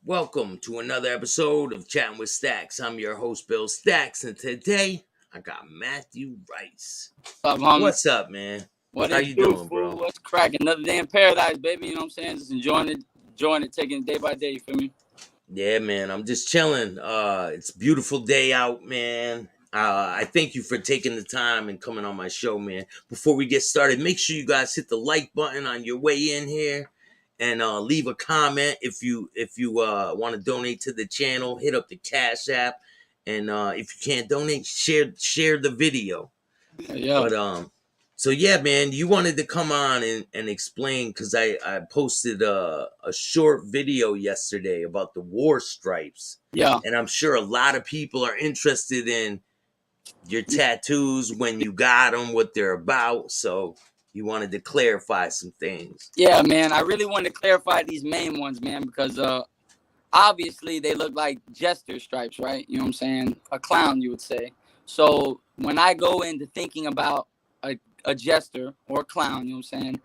Welcome to another episode of Chattin with Staxx. I'm your host, Bill Staxx, and today I got Matthew Rice. What's up, homie? What's up, man? What How it you do, doing, fool? bro? What's cracking? Another day in paradise, baby. You know what I'm saying? Just enjoying it, taking it day by day. You feel me? Yeah, man. I'm just chilling. It's a beautiful day out, man. I thank you for taking the time and coming on my show, man. Before we get started, make sure you guys hit the like button on your way in here, and leave a comment if you want to donate to the channel. Hit up the Cash App, and if you can't donate, share the video. Yeah. But so yeah, man, you wanted to come on and explain, because I posted a short video yesterday about the war stripes. Yeah. And I'm sure a lot of people are interested in your tattoos, when you got them, what they're about. So you wanted to clarify some things. Yeah, man. I really wanted to clarify these main ones, man, because obviously they look like jester stripes, right? You know what I'm saying? A clown, you would say. So when I go into thinking about a jester or a clown, you know what I'm saying?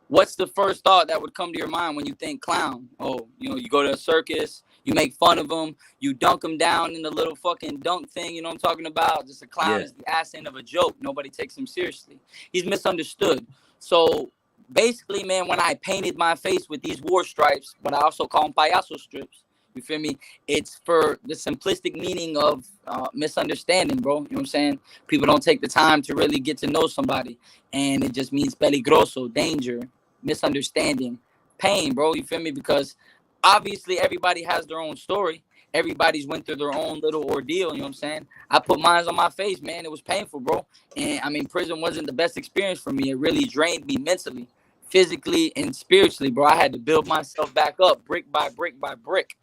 What's the first thought that would come to your mind when you think clown? Oh, you go to a circus, you make fun of them, you dunk them down in the little fucking dunk thing, you know what I'm talking about? Just a clown is the ass end of a joke. Nobody takes him seriously. He's misunderstood. So basically, man, when I painted my face with these war stripes, but I also call them payaso strips, you feel me? It's for the simplistic meaning of misunderstanding, bro. You know what I'm saying? People don't take the time to really get to know somebody. And it just means peligroso, danger, misunderstanding, pain, bro. You feel me? Because obviously everybody has their own story. Everybody's went through their own little ordeal. You know what I'm saying? I put mine on my face, man. It was painful, bro. And I mean, prison wasn't the best experience for me. It really drained me mentally, physically, and spiritually, bro. I had to build myself back up brick by brick by brick.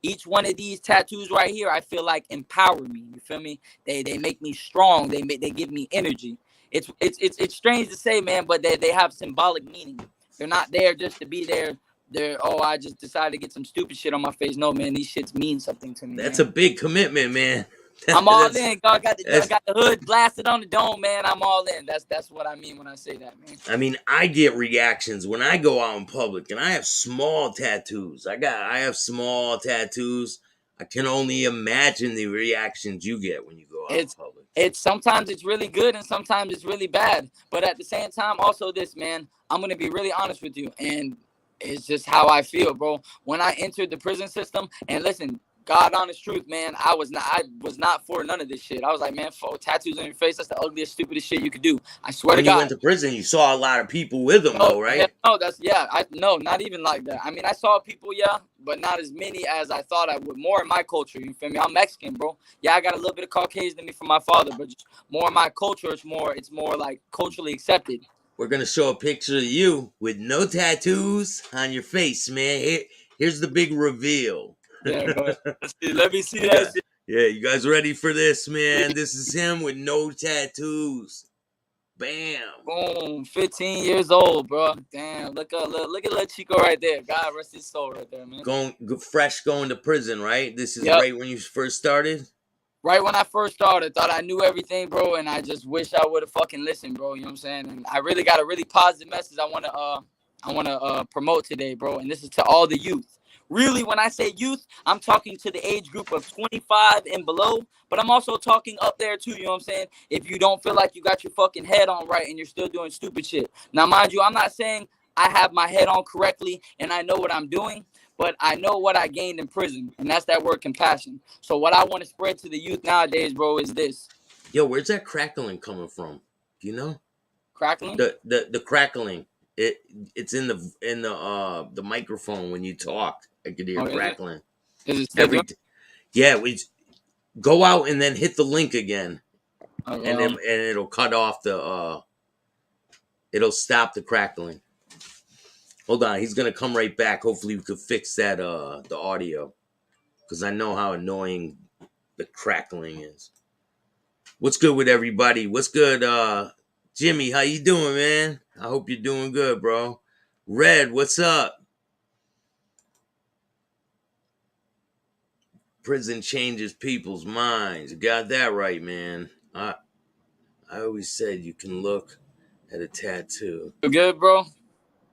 Each one of these tattoos right here, I feel like empower me. You feel me? They make me strong. They give me energy. It's strange to say, man, but they have symbolic meaning. They're not there just to be there. I just decided to get some stupid shit on my face. No, man, these shits mean something to me. That's man. a big commitment, man. I'm all in. I got the hood blasted on the dome, man. I'm all in. That's what I mean when I say that, man. I mean, I get reactions when I go out in public, and I have small tattoos. I have small tattoos. I can only imagine the reactions you get when you go out in public. It's sometimes it's really good and sometimes it's really bad. But at the same time, also this, man, I'm gonna be really honest with you, and it's just how I feel, bro. When I entered the prison system, and listen, God honest truth, man, I was not for none of this shit. I was like, man, for tattoos on your face, that's the ugliest, stupidest shit you could do. I swear to God. When you went to prison, you saw a lot of people with them, though, right? No, not even like that. I mean, I saw people, yeah, but not as many as I thought I would. More in my culture, you feel me? I'm Mexican, bro. Yeah, I got a little bit of Caucasian in me from my father, but just more in my culture, it's more like culturally accepted. We're gonna show a picture of you with no tattoos on your face, man. Here's the big reveal. Yeah, go ahead. Let me see that shit. Yeah, you guys ready for this, man? This is him with no tattoos. Bam. Boom. 15 years old, bro. Damn. Look at little Chico right there. God rest his soul right there, man. Going to prison, right? This is right when you first started? Right when I first started, thought I knew everything, bro, and I just wish I would have fucking listened, bro. You know what I'm saying? And I really got a really positive message I wanna promote today, bro. And this is to all the youth. Really, when I say youth, I'm talking to the age group of 25 and below, but I'm also talking up there too, you know what I'm saying? If you don't feel like you got your fucking head on right and you're still doing stupid shit. Now, mind you, I'm not saying I have my head on correctly and I know what I'm doing, but I know what I gained in prison, and that's that word compassion. So what I want to spread to the youth nowadays, bro, is this. Yo, where's that crackling coming from? Do you know? Crackling? The crackling. It's in the microphone when you talk. I could hear crackling. Is it we go out and then hit the link again, and it'll cut off it'll stop the crackling. Hold on, he's gonna come right back. Hopefully, we could fix that the audio, because I know how annoying the crackling is. What's good with everybody? What's good, Jimmy? How you doing, man? I hope you're doing good, bro. Red, what's up? Prison changes people's minds. You got that right, man. I always said you can look at a tattoo. You good, bro?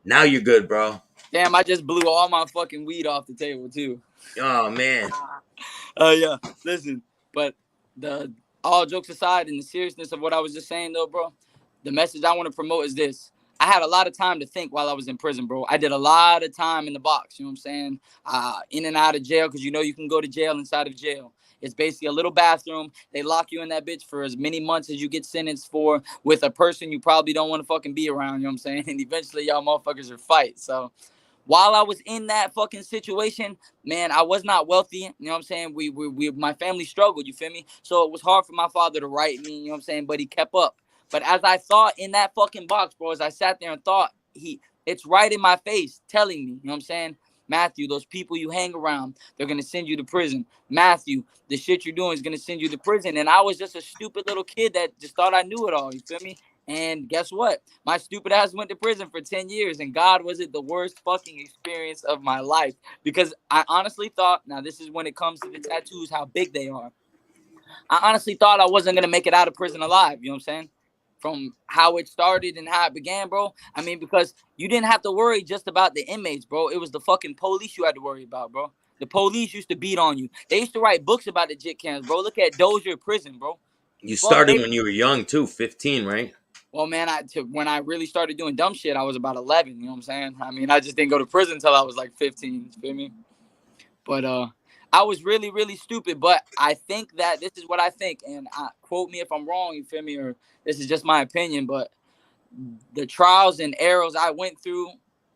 Now you're good, bro. Damn, I just blew all my fucking weed off the table too. Oh man. Yeah. Listen, but the all jokes aside and the seriousness of what I was just saying though, bro, the message I want to promote is this. I had a lot of time to think while I was in prison, bro. I did a lot of time in the box, you know what I'm saying? In and out of jail, because you know you can go to jail inside of jail. It's basically a little bathroom. They lock you in that bitch for as many months as you get sentenced for with a person you probably don't want to fucking be around, you know what I'm saying? And eventually y'all motherfuckers are fight. So while I was in that fucking situation, man, I was not wealthy. You know what I'm saying? We my family struggled, you feel me? So it was hard for my father to write me, you know what I'm saying? But he kept up. But as I thought in that fucking box, bro, as I sat there and thought, it's right in my face telling me, you know what I'm saying? Matthew, those people you hang around, they're going to send you to prison. Matthew, the shit you're doing is going to send you to prison. And I was just a stupid little kid that just thought I knew it all, you feel me? And guess what? My stupid ass went to prison for 10 years. And God, was it the worst fucking experience of my life? Because I honestly thought, now this is when it comes to the tattoos, how big they are. I honestly thought I wasn't going to make it out of prison alive. You know what I'm saying? From how it started and how it began, bro. I mean, because you didn't have to worry just about the inmates, bro. It was the fucking police you had to worry about, bro. The police used to beat on you. They used to write books about the jit cams, bro. Look at Dozier Prison, bro. You Fuck, started when you were young too, 15, right? well, man, when I really started doing dumb shit, I was about 11. You know what I'm saying? I mean, I just didn't go to prison until I was like 15. You feel me? But I was really, really stupid. But I think that this is what I think, and quote me if I'm wrong. You feel me? Or this is just my opinion. But the trials and errors I went through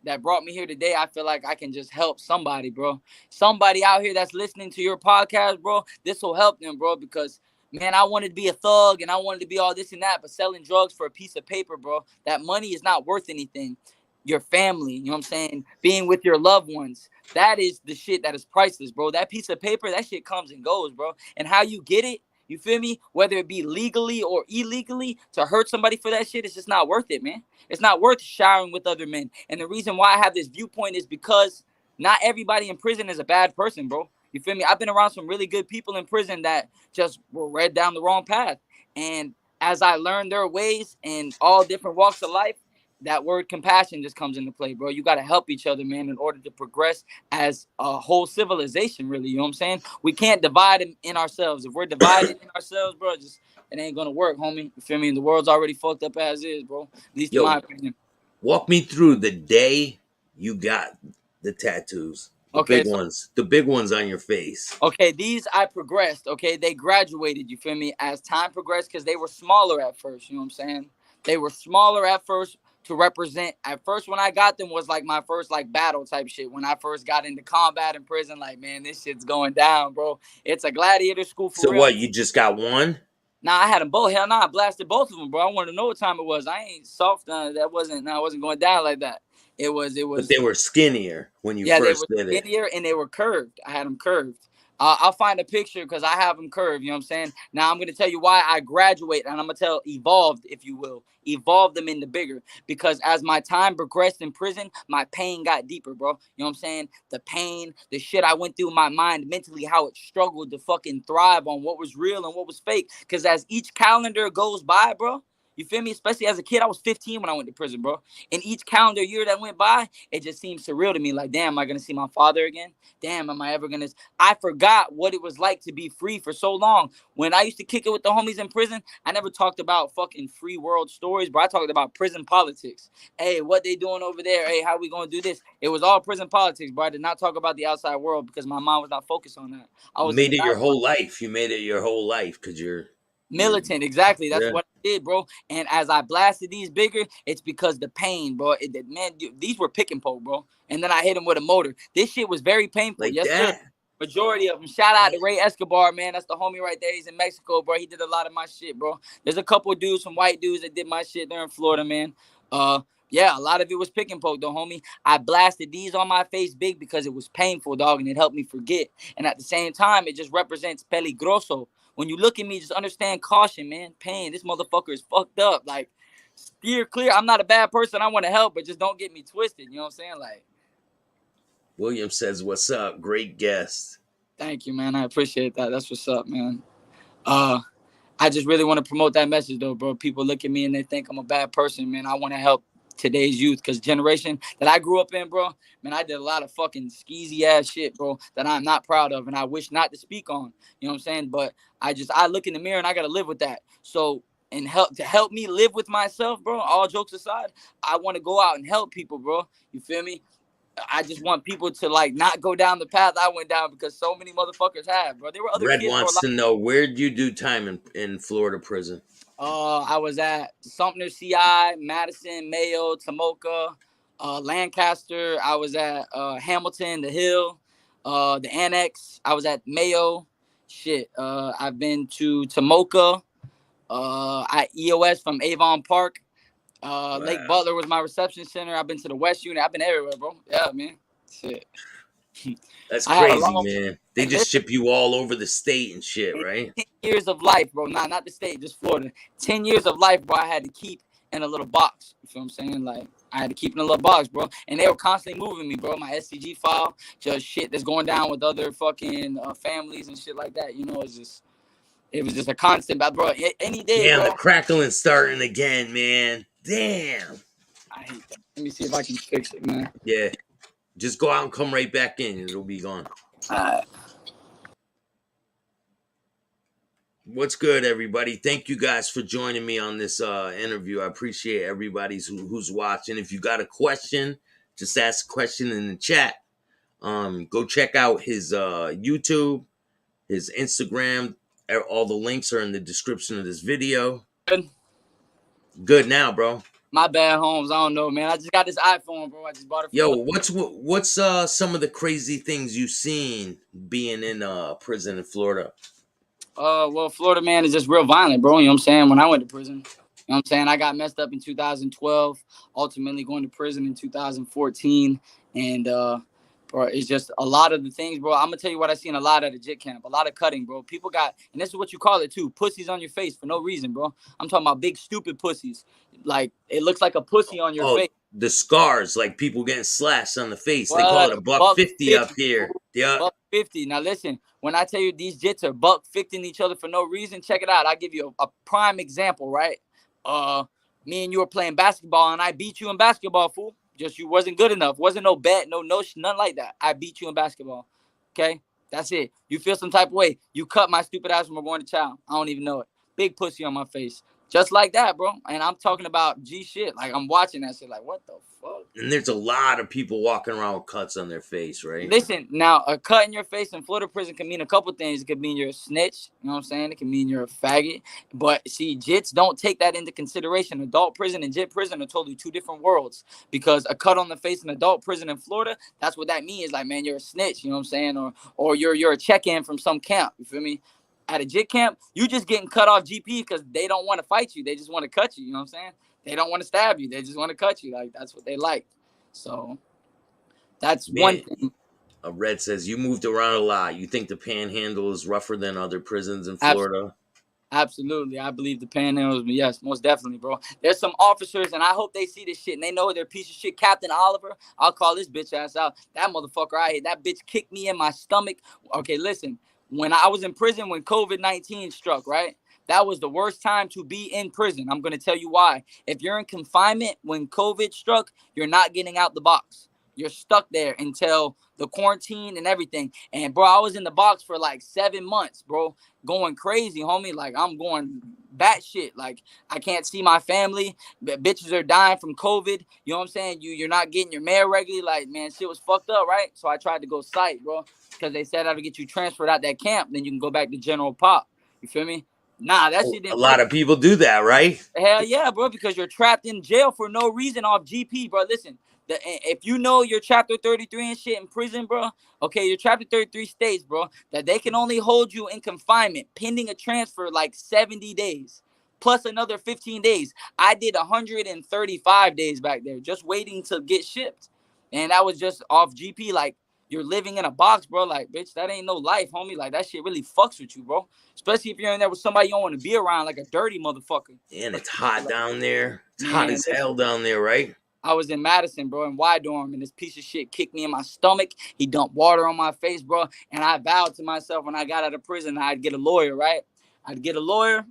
that brought me here today, I feel like I can just help somebody, bro. Somebody out here that's listening to your podcast, bro. This will help them, bro, because man, I wanted to be a thug and I wanted to be all this and that, but selling drugs for a piece of paper, bro, that money is not worth anything. Your family, you know what I'm saying? Being with your loved ones. That is the shit that is priceless, bro. That piece of paper, that shit comes and goes, bro. And how you get it, you feel me? Whether it be legally or illegally, to hurt somebody for that shit, it's just not worth it, man. It's not worth showering with other men. And the reason why I have this viewpoint is because not everybody in prison is a bad person, bro. You feel me? I've been around some really good people in prison that just were led down the wrong path. And as I learned their ways in all different walks of life, that word compassion just comes into play, bro. You got to help each other, man, in order to progress as a whole civilization, really. You know what I'm saying? We can't divide in ourselves. If we're divided in ourselves, bro, just it ain't going to work, homie. You feel me? And the world's already fucked up as is, bro. At least in my Yo, opinion. walk me through the day you got the tattoos. Okay, so The big ones on your face. okay, these I progressed. Okay, they graduated. You feel me? As time progressed, because they were smaller at first. You know what I'm saying? They were smaller at first to represent. At first, when I got them, was like my first like battle type shit. When I first got into combat in prison, like man, this shit's going down, bro. It's a gladiator school for So real. what, you just got one? Nah, I had them both. Hell nah, I blasted both of them, bro. I wanted to know what time it was. I ain't soft. That wasn't. Nah, I wasn't going down like that. It was. It But was. they were skinnier when you Yeah, they first were did it. skinnier and they were curved. I had them curved. I'll find a picture because I have them curved. You know what I'm saying? Now I'm going to tell you why I graduate, and I'm going to evolved, if you will, evolved them into bigger. Because as my time progressed in prison, my pain got deeper, bro. You know what I'm saying? The pain, the shit I went through in my mind mentally, how it struggled to fucking thrive on what was real and what was fake. Because as each calendar goes by, bro, you feel me? Especially as a kid, I was 15 when I went to prison, bro. And each calendar year that went by, it just seems surreal to me. Like, damn, am I going to see my father again? Damn, am I ever going to? I forgot what it was like to be free for so long. When I used to kick it with the homies in prison, I never talked about fucking free world stories, but I talked about prison politics. Hey, what they doing over there? Hey, how we going to do this? It was all prison politics, bro. I did not talk about the outside world because my mind was not focused on that. I You was in made the it your night. whole life. You made it your whole life because you're Militant, exactly. That's yeah. what I did, bro. And as I blasted these bigger, it's because the pain, bro. Man, these were pick and pull, bro. And then I hit him with a motor. This shit was very painful. Like Yes, sir. that. Majority of them. Shout out Damn. to Ray Escobar, man. That's the homie right there. He's in Mexico, bro. He did a lot of my shit, bro. There's a couple of dudes, some white dudes that did my shit there in Florida, man. Yeah, a lot of it was pick and poke, though, homie. I blasted these on my face big because it was painful, dog, and it helped me forget. And at the same time, it just represents peligroso. When you look at me, just understand caution, man. Pain. This motherfucker is fucked up. Like, steer clear. I'm not a bad person. I want to help, but just don't get me twisted. You know what I'm saying? Like, William says, "What's up? Great guest." thank you, man. I appreciate that. That's what's up, man. I just really want to promote that message, though, bro. People look at me and they think I'm a bad person, man. I want to help today's youth because generation that I grew up in, bro, man, I did a lot of fucking skeezy ass shit, bro, that I'm not proud of and I wish not to speak on. You know what I'm saying? But I look in the mirror and I got to live with that. So, and help me live with myself, bro, all jokes aside, I want to go out and help people, bro. You feel me? I just want people to like not go down the path I went down because so many motherfuckers have, bro. There were other Red kids, bro. wants to know, where'd you do time in Florida prison? I was at Sumter CI, Madison, Mayo, Tomoka, Lancaster. I was at Hamilton, The Hill, the Annex. I was at Mayo. Shit. I've been to Tomoka. At EOS from Avon Park. Lake Wow. Butler was my reception center. I've been to the West Unit. I've been everywhere, bro. Yeah, man. Shit. That's I had a crazy, long man. They and just listen, ship you all over the state and shit, right? 10 years of life, bro. Nah, not the state, just Florida. 10 years of life, bro, I had to keep in a little box. You feel what I'm saying? Like, I had to keep in a little box, bro. And they were constantly moving me, bro. My SCG file, just shit that's going down with other fucking families and shit like that. You know, it was just a constant, but bro, any day, Damn, the bro. crackling's starting again, man. Damn. I hate that. Let me see if I can fix it, man. Yeah. Just go out and come right back in. It'll be gone. Uh, What's good, everybody? Thank you guys for joining me on this interview. I appreciate everybody's who's watching. If you got a question, just ask a question in the chat. Go check out his YouTube, his Instagram. All the links are in the description of this video. good. Good now, bro. My bad, Holmes. I don't know, man. I just got this iPhone, bro. I just bought it for Yo, the. what's some of the crazy things you've seen being in prison in Florida? Well, Florida, man, is just real violent, bro. You know what I'm saying? When I went to prison, you know what I'm saying? I got messed up in 2012, ultimately going to prison in 2014. And, bro, it's just a lot of the things, bro. I'm going to tell you what I seen a lot at the JIT camp. A lot of cutting, bro. People got, and this is what you call it, too, pussies on your face for no reason, bro. I'm talking about big, stupid pussies. Like, it looks like a pussy on your Oh, face. the scars, like people getting slashed on the face. They call it What? a buck Buck 50 up 50, here. Yeah. buck 50. Now listen, when I tell you these jits are buck 50ing each other for no reason, check it out. I'll give you a prime example, right? Me and you were playing basketball and I beat you in basketball, fool. Just you wasn't good enough. Wasn't no bet, no nothing like that. I beat you in basketball. Okay? That's it. You feel some type of way. You cut my stupid ass when we're going to chow. I don't even know it. Big pussy on my face. Just like that, bro. And I'm talking about G shit. Like I'm watching that shit. Like, what the fuck? And there's a lot of people walking around with cuts on their face, right? Listen, now a cut in your face in Florida prison can mean a couple things. It could mean you're a snitch, you know what I'm saying? It can mean you're a faggot. But see, JITs don't take that into consideration. Adult prison and JIT prison are totally two different worlds. Because a cut on the face in adult prison in Florida, that's what that means. Like, man, you're a snitch, you know what I'm saying? Or you're a check-in from some camp, you feel me? At a JIT camp, you just getting cut off GP because they don't want to fight you. They just want to cut you, you know what I'm saying? They don't want to stab you. They just want to cut you. Like, that's what they like. So that's one Man, thing. Red says you moved around a lot. You think the Panhandle is rougher than other prisons in Florida? Absolutely. I believe the Panhandle, yes, most definitely, bro. There's some officers, and I hope they see this shit, and they know they're piece of shit. Captain Oliver, I'll call this bitch ass out. That motherfucker I hate. That bitch kicked me in my stomach. Okay, listen. When I was in prison, when COVID-19 struck, right? That was the worst time to be in prison. I'm going to tell you why. If you're in confinement when COVID struck, you're not getting out the box. You're stuck there until the quarantine and everything. And, bro, I was in the box for like 7 months, bro, going crazy, homie. Like, I'm going batshit. Like, I can't see my family. Bitches are dying from COVID. You know what I'm saying? You're not getting your mail regularly. Like, man, shit was fucked up, right? So I tried to go psych, bro, because they said I would get you transferred out that camp. Then you can go back to general pop. You feel me? Nah, that shit A didn't work. lot of people do that, right? Hell yeah, bro, because you're trapped in jail for no reason off GP, bro. Listen, if you know you're Chapter 33 and shit in prison, bro, okay, you're Chapter 33 states, bro, that they can only hold you in confinement pending a transfer like 70 days. plus another 15 days. I did 135 days back there just waiting to get shipped. And that was just off GP. Like, you're living in a box, bro. Like, bitch, that ain't no life, homie. Like, that shit really fucks with you, bro. Especially if you're in there with somebody you don't want to be around, like a dirty motherfucker. And it's hot down there. It's hot Man, as hell down there, right? I was in Madison, bro, in Y dorm, and this piece of shit kicked me in my stomach. He dumped water on my face, bro. And I vowed to myself when I got out of prison, I'd get a lawyer, right? I'd get a lawyer.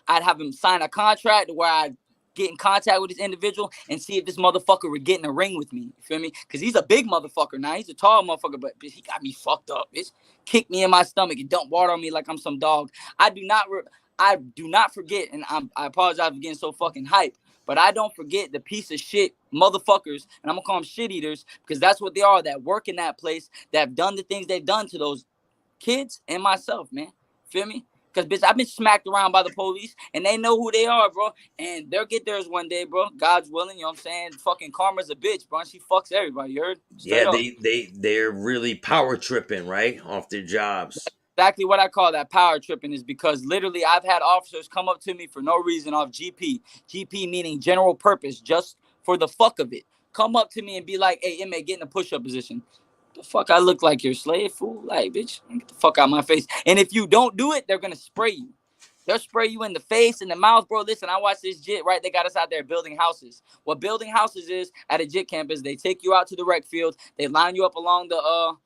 I'd have him sign a contract where I'd get in contact with this individual and see if this motherfucker would get in a ring with me. You feel me? Because he's a big motherfucker now. He's a tall motherfucker, but bitch, he got me fucked up. Bitch, kicked me in my stomach and dumped water on me like I'm some dog. I do not forget, and I apologize for getting so fucking hyped, but I don't forget the piece of shit motherfuckers, and I'm gonna call them shit eaters because that's what they are, that work in that place, that have done the things they've done to those kids and myself, man. Feel me? Because, bitch, I've been smacked around by the police, and they know who they are, bro. And they'll get theirs one day, bro. God's willing, you know what I'm saying? Fucking karma's a bitch, bro. And she fucks everybody, you heard? Straight Yeah, up. they're really power tripping, right? Off their jobs. Exactly what I call that power tripping is because literally I've had officers come up to me for no reason off GP. GP meaning general purpose, just for the fuck of it. Come up to me and be like, hey, inmate, get in a push-up position. The fuck I look like your slave, fool? Like, bitch, get the fuck out of my face. And if you don't do it, they're gonna spray you. They'll spray you in the face, in the mouth, bro. Listen, I watched this JIT, right? They got us out there building houses. What building houses is at a JIT campus, they take you out to the rec field, they line you up along the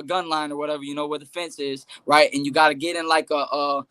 gun line or whatever, you know, where the fence is, right? And you got to get in like a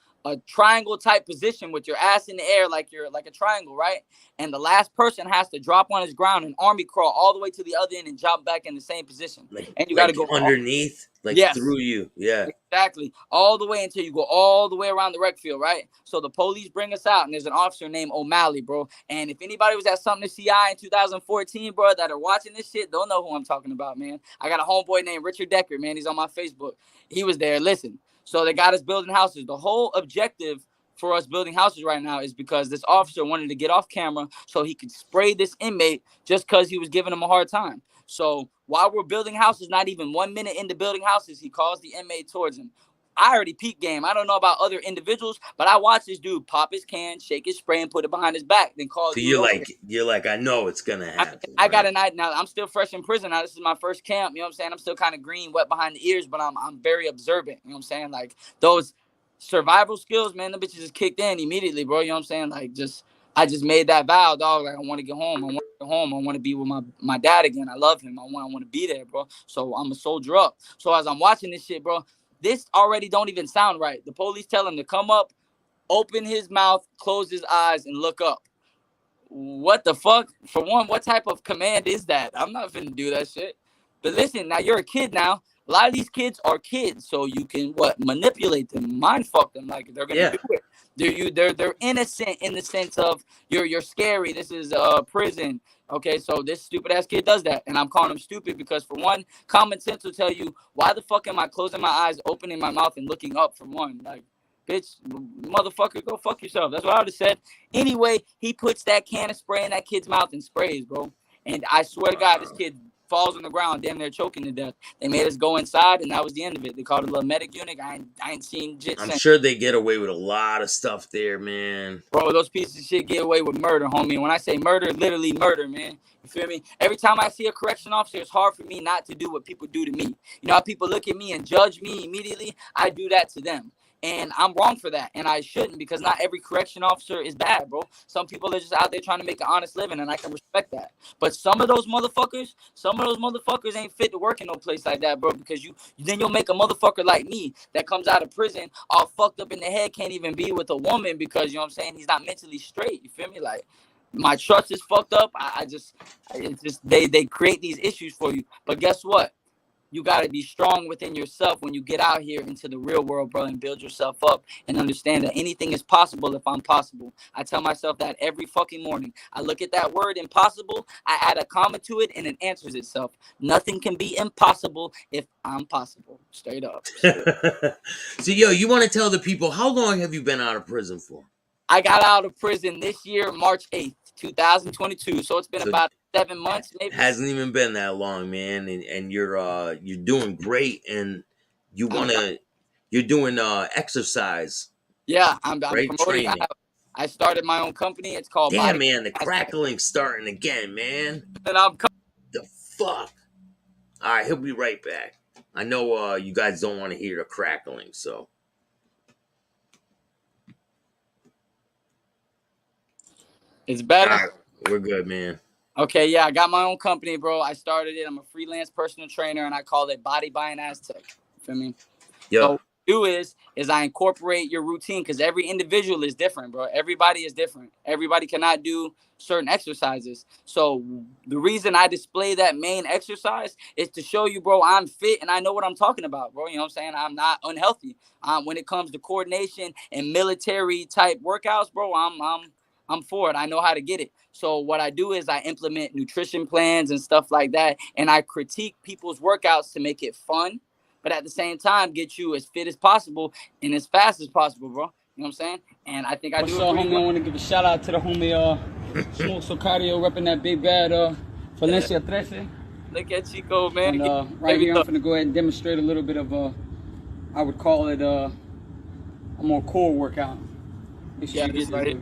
triangle type position with your ass in the air, like you're like a triangle, right? And the last person has to drop on his ground and army crawl all the way to the other end and jump back in the same position. And you got to go underneath, like yes, through you. Yeah. exactly, all the way until you go all the way around the rec field, right? So the police bring us out, and there's an officer named O'Malley, bro. And if anybody was at something to CI in 2014, bro, that are watching this shit, they'll know who I'm talking about, man. I got a homeboy named Richard Decker, man. He's on my Facebook. He was there. Listen. So they got us building houses. The whole objective for us building houses right now is because this officer wanted to get off camera so he could spray this inmate just because he was giving him a hard time. So while we're building houses, not even 1 minute into building houses, he calls the inmate towards him. I already peeped game. I don't know about other individuals, but I watched this dude pop his can, shake his spray, and put it behind his back. Then call. So you're like, I know it's gonna happen. I got a night now. I'm still fresh in prison. Now this is my first camp. You know what I'm saying? I'm still kind of green, wet behind the ears, but I'm very observant. You know what I'm saying? Like those survival skills, man. The bitches just kicked in immediately, bro. You know what I'm saying? Like I just made that vow, dog. Like I want to get home. I want to get home. I want to be with my dad again. I love him. I want to be there, bro. So I'm a soldier up. So as I'm watching this shit, bro, this already don't even sound right. The police tell him to come up, open his mouth, close his eyes, and look up. What the fuck? For one, what type of command is that? I'm not finna do that shit. But listen, now you're a kid now. A lot of these kids are kids, so you can manipulate them, mind fuck them, like they're gonna do it. They're innocent in the sense of you're scary. This is prison. Okay, so this stupid ass kid does that, and I'm calling him stupid because for one, common sense will tell you why the fuck am I closing my eyes, opening my mouth, and looking up? For one, like. Bitch, motherfucker, go fuck yourself. That's what I would have said. Anyway, he puts that can of spray in that kid's mouth and sprays, bro. And I swear to God, this kid falls on the ground, damn near choking to death. They made us go inside, and that was the end of it. They called it a little medic unit. I ain't seen shit I'm since. sure they get away with a lot of stuff there, man. Bro, those pieces of shit get away with murder, homie. When I say murder, literally murder, man. You feel me? Every time I see a correction officer, it's hard for me not to do what people do to me. You know how people look at me and judge me immediately? I do that to them. And I'm wrong for that. And I shouldn't because not every correction officer is bad, bro. Some people are just out there trying to make an honest living, and I can respect that. But some of those motherfuckers ain't fit to work in no place like that, bro, because then you'll make a motherfucker like me that comes out of prison all fucked up in the head, can't even be with a woman because, you know what I'm saying, he's not mentally straight. You feel me? Like, my trust is fucked up. They create these issues for you. But guess what? You got to be strong within yourself when you get out here into the real world, bro, and build yourself up and understand that anything is possible if I'm possible. I tell myself that every fucking morning. I look at that word impossible, I add a comma to it, and it answers itself. Nothing can be impossible if I'm possible. Straight up. So, yo, you want to tell the people, how long have you been out of prison for? I got out of prison this year, March 8th, 2022. So it's been about 7 months, maybe. Hasn't even been that long, man. And you're doing great, and you're doing exercise. Yeah, I'm right? promoting. I started my own company. It's called Damn, Body. man, the crackling's starting again, man. And I'm The fuck? All right, he'll be right back. I know you guys don't want to hear the crackling, so. It's All better. right, we're good, man. Okay, yeah, I got my own company, bro. I started it. I'm a freelance personal trainer, and I call it Body by an Aztec. You feel me? Yeah. So what I do is I incorporate your routine because every individual is different, bro. Everybody is different. Everybody cannot do certain exercises. So the reason I display that main exercise is to show you, bro, I'm fit and I know what I'm talking about, bro. You know what I'm saying? I'm not unhealthy. When it comes to coordination and military type workouts, bro, I'm for it. I know how to get it. So what I do is I implement nutrition plans and stuff like that, and I critique people's workouts to make it fun, but at the same time get you as fit as possible and as fast as possible, bro. You know what I'm saying? And I think I do it pretty homie? well. I want to give a shout out to the homie Smoke Socario repping that big bad Valencia 13. Look at Chico, man. And right here, I'm going to go ahead and demonstrate a little bit of I would call it a more core workout. Yeah, this right here.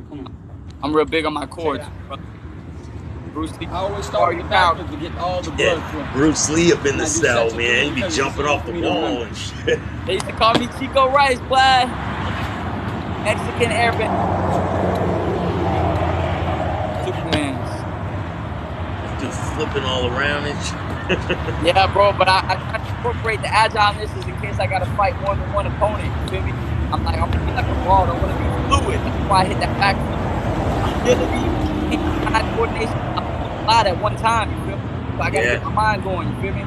I'm real big on my core. Bruce Lee. I always start with the backwards to get all the blood flow. Bruce Lee up in the I do cell, section man. He be because jumping it's off the easy for me to wall remember. and shit. They used to call me Chico Rice, boy. Mexican airbender. Supermans. Just flipping all around and shit. Yeah, bro, but I try to incorporate the agileness is in case I got to fight one-on-one opponent. You feel me? I'm like, I want to be like a ball. I want to be fluid. That's why I hit that back. Agility, coordination, a lot at one time. You feel me? So I got to get my mind going. You feel me?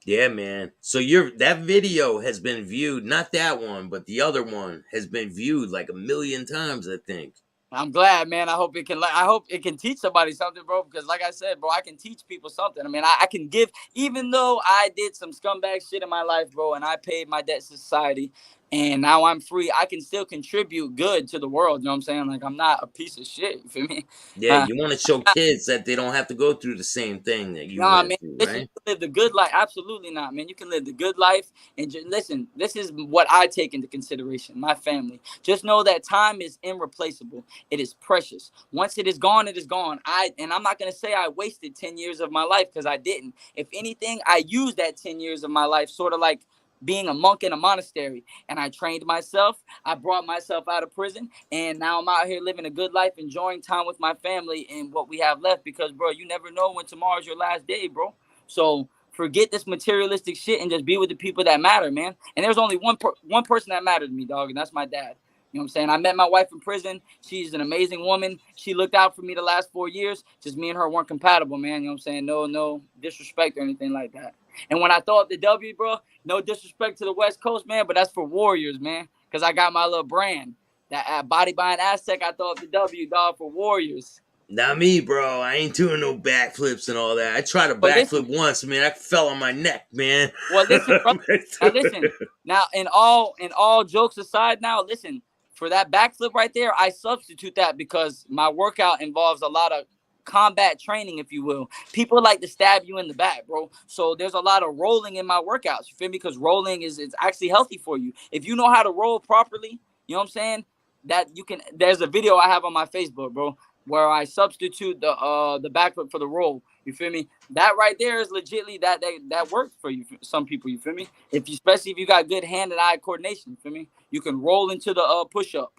Yeah, man. So that video has been viewed, not that one, but the other one has been viewed like 1 million times, I think. I'm glad, man. I hope it can teach somebody something, bro. Because like I said, bro, I can teach people something. I mean, I can give, even though I did some scumbag shit in my life, bro, and I paid my debt to society, and now I'm free, I can still contribute good to the world. You know what I'm saying? Like, I'm not a piece of shit. You feel me? Yeah, you want to show kids that they don't have to go through the same thing that you Nah, went man. through, Listen, right? you can live the good life. Absolutely not, man. You can live the good life. And listen, this is what I take into consideration, my family. Just know that time is irreplaceable. It is precious. Once it is gone, it is gone. I'm not going to say I wasted 10 years of my life because I didn't. If anything, I used that 10 years of my life sort of like being a monk in a monastery, and I trained myself. I brought myself out of prison, and now I'm out here living a good life, enjoying time with my family and what we have left. Because, bro, you never know when tomorrow's your last day, bro. So forget this materialistic shit and just be with the people that matter, man. And there's only one person that mattered to me, dog, and that's my dad. You know what I'm saying? I met my wife in prison. She's an amazing woman. She looked out for me the last 4 years. Just me and her weren't compatible, man. You know what I'm saying? No disrespect or anything like that. And when I throw up the W, bro, no disrespect to the West Coast, man, but that's for Warriors, man. Because I got my little brand. That Body by an Aztec, I throw up the W, dog, for Warriors. Not me, bro. I ain't doing no backflips and all that. I tried a backflip once, man. I fell on my neck, man. Well, listen, bro. Now listen. Now, in all jokes aside, now listen. For that backflip right there, I substitute that because my workout involves a lot of combat training, if you will. People like to stab you in the back, bro. So there's a lot of rolling in my workouts. You feel me? Because rolling is actually healthy for you. If you know how to roll properly, you know what I'm saying? That you can. There's a video I have on my Facebook, bro, where I substitute the backflip for the roll. You feel me? That right there is legitly that works for you. Some people, you feel me? Especially if you got good hand and eye coordination, you feel me? You can roll into the push up.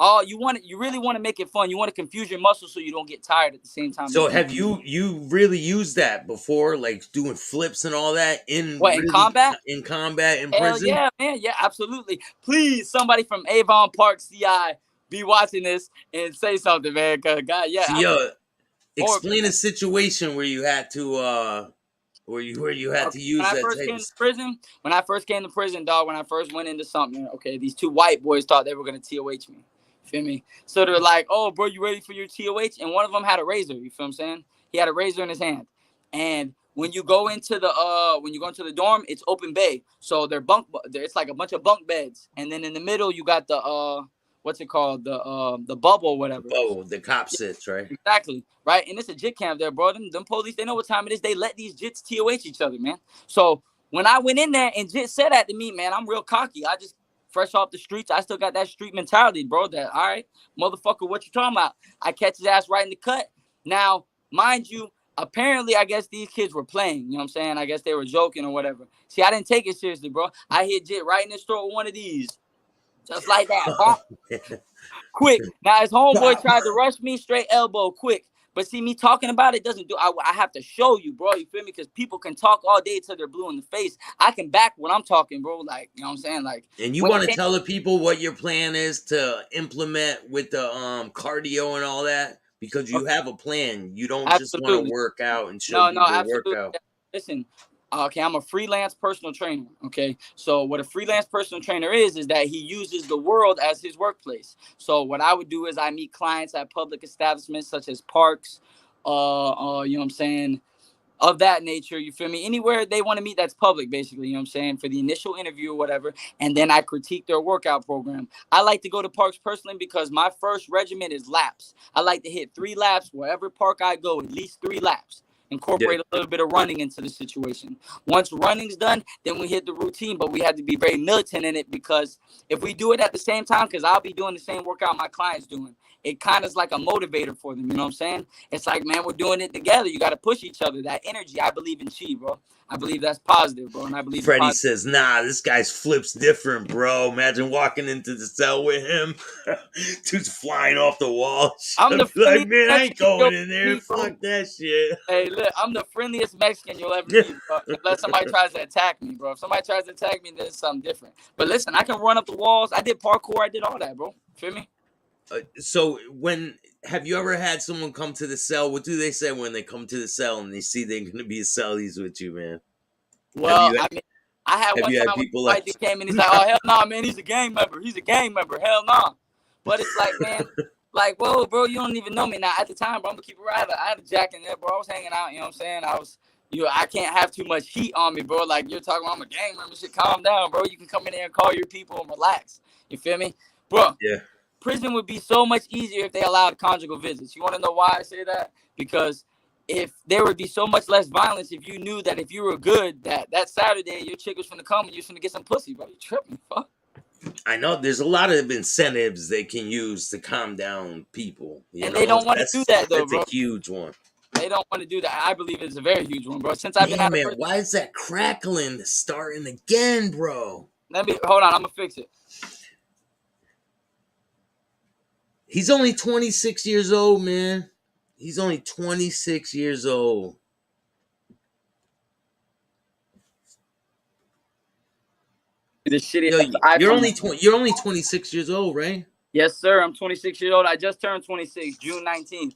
Oh, you really want to make it fun. You want to confuse your muscles so you don't get tired at the same time. So have you really used that before, like doing flips and all that in combat? In combat in Hell prison? yeah, man. Yeah, absolutely. Please, somebody from Avon Park CI be watching this and say something, man. Cause God, yeah. So, explain a situation where you had to where you had to use that type of prison. When I first came to prison, dog, when I first went into something, okay, these two white boys thought they were gonna TOH me. Feel me? So they're like, "Oh, bro, you ready for your TOH?" And one of them had a razor. You feel what I'm saying? He had a razor in his hand. And when you go into the dorm, it's open bay. So it's like a bunch of bunk beds. And then in the middle, you got the what's it called? The bubble or whatever. The cop sits, right? Exactly. Right. And it's a jit camp there, bro. Them police, they know what time it is. They let these jits TOH each other, man. So when I went in there and jit said that to me, man, I'm real cocky. I just fresh off the streets. I still got that street mentality, bro. That, all right, motherfucker, what you talking about? I catch his ass right in the cut. Now, mind you, apparently, I guess these kids were playing. You know what I'm saying? I guess they were joking or whatever. See, I didn't take it seriously, bro. I hit Jit right in the throat with one of these. Just like that. Quick. Now, his homeboy tried to rush me, straight elbow, quick. But see, me talking about it doesn't do. I have to show you, bro. You feel me? Because people can talk all day till they're blue in the face. I can back what I'm talking, bro. Like, you know what I'm saying? Like, and you want to tell the people what your plan is to implement with the cardio and all that, because you have a plan. You don't just want to work out and show people a workout. Listen. Okay, I'm a freelance personal trainer. Okay, so what a freelance personal trainer is that he uses the world as his workplace. So what I would do is I meet clients at public establishments such as parks, you know what I'm saying, of that nature. You feel me? Anywhere they want to meet that's public, basically. You know what I'm saying, for the initial interview or whatever, and then I critique their workout program. I like to go to parks personally because my first regimen is laps. I like to hit 3 laps wherever park I go, at least 3 laps. Incorporate a little bit of running into the situation. Once running's done, then we hit the routine, but we have to be very militant in it, because if we do it at the same time, because I'll be doing the same workout my client's doing, it kind of is like a motivator for them. You know what I'm saying? It's like, man, we're doing it together. You got to push each other. That energy, I believe in chi, bro. I believe that's positive, bro. And I believe Freddie says, nah, this guy's flips different, bro. Imagine walking into the cell with him. Dude's flying off the wall. I'm the like, man, I ain't going in there. Fuck that shit. Hey, look, I'm the friendliest Mexican you'll ever meet, bro. Unless somebody tries to attack me, bro. If somebody tries to attack me, then it's something different. But listen, I can run up the walls. I did parkour. I did all that, bro. Feel me? So have you ever had someone come to the cell? What do they say when they come to the cell and they see they're going to be cellies with you, man? Well, I had one time people when somebody came and he's like, oh, hell no, man, he's a gang member. He's a gang member. Hell no. But it's like, man, like, whoa, bro, you don't even know me. Now, at the time, bro, I'm going to keep it right. I had a jack in there, bro. I was hanging out, you know what I'm saying? I can't have too much heat on me, bro. Like, you're talking about I'm a gang member. Shit, calm down, bro. You can come in there and call your people and relax. You feel me? Bro. Yeah. Prison would be so much easier if they allowed conjugal visits. You want to know why I say that? Because if there would be so much less violence if you knew that if you were good, that Saturday your chick was finna come and you're finna get some pussy, bro. You tripping, fuck. I know there's a lot of incentives they can use to calm down people. And they don't want to do that, though, bro. That's a huge one. They don't want to do that. I believe it's a very huge one, bro. Since I've been out of prison. Why is that crackling starting again, bro? Hold on, I'm gonna fix it. He's only 26 years old, man. He's only 26 years old. You're only 26 years old, right? Yes, sir. I'm 26 years old. I just turned 26, June 19th.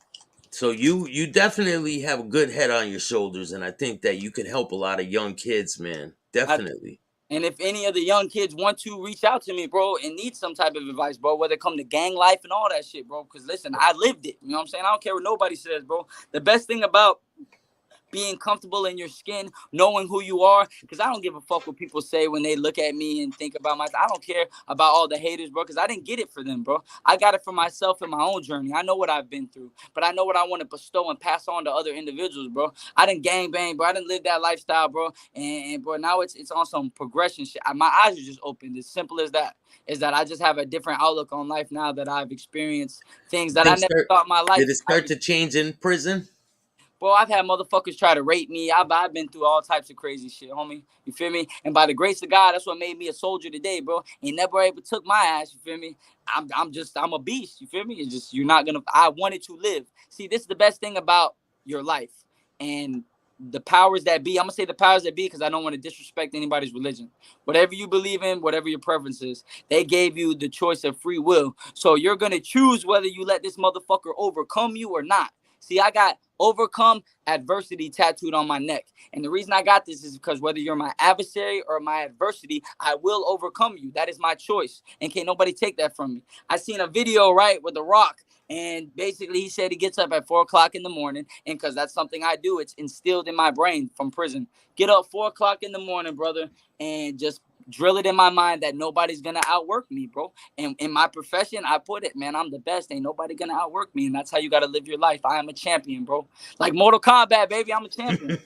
So you definitely have a good head on your shoulders, and I think that you can help a lot of young kids, man. Definitely. And if any of the young kids want to reach out to me, bro, and need some type of advice, bro, whether it come to gang life and all that shit, bro, because listen, I lived it. You know what I'm saying? I don't care what nobody says, bro. The best thing about being comfortable in your skin, knowing who you are, because I don't give a fuck what people say when they look at me and think about myself. I don't care about all the haters, bro, because I didn't get it for them, bro. I got it for myself in my own journey. I know what I've been through, but I know what I want to bestow and pass on to other individuals, bro. I didn't gangbang, bro. I didn't live that lifestyle, bro. And bro, now it's on some progression shit. My eyes are just opened. As simple as that. Is that I just have a different outlook on life now that I've experienced things that I never thought in my life. Did it start to change in prison? Bro, I've had motherfuckers try to rape me. I've been through all types of crazy shit, homie. You feel me? And by the grace of God, that's what made me a soldier today, bro. Ain't never ever took my ass, you feel me? I'm a beast, you feel me? It's just, I wanted to live. See, this is the best thing about your life. And the powers that be, I'm going to say the powers that be because I don't want to disrespect anybody's religion. Whatever you believe in, whatever your preference is, they gave you the choice of free will. So you're going to choose whether you let this motherfucker overcome you or not. See, I got overcome adversity tattooed on my neck. And the reason I got this is because whether you're my adversary or my adversity, I will overcome you. That is my choice. And can't nobody take that from me. I seen a video, right, with The Rock. And basically he said he gets up at 4 o'clock in the morning. And because that's something I do, it's instilled in my brain from prison. Get up 4 o'clock in the morning, brother, and just drill it in my mind that nobody's gonna outwork me, bro. And in my profession, I put it, man, I'm the best. Ain't nobody gonna outwork me. And that's how you gotta live your life. I am a champion, bro. Like Mortal Kombat, baby, I'm a champion.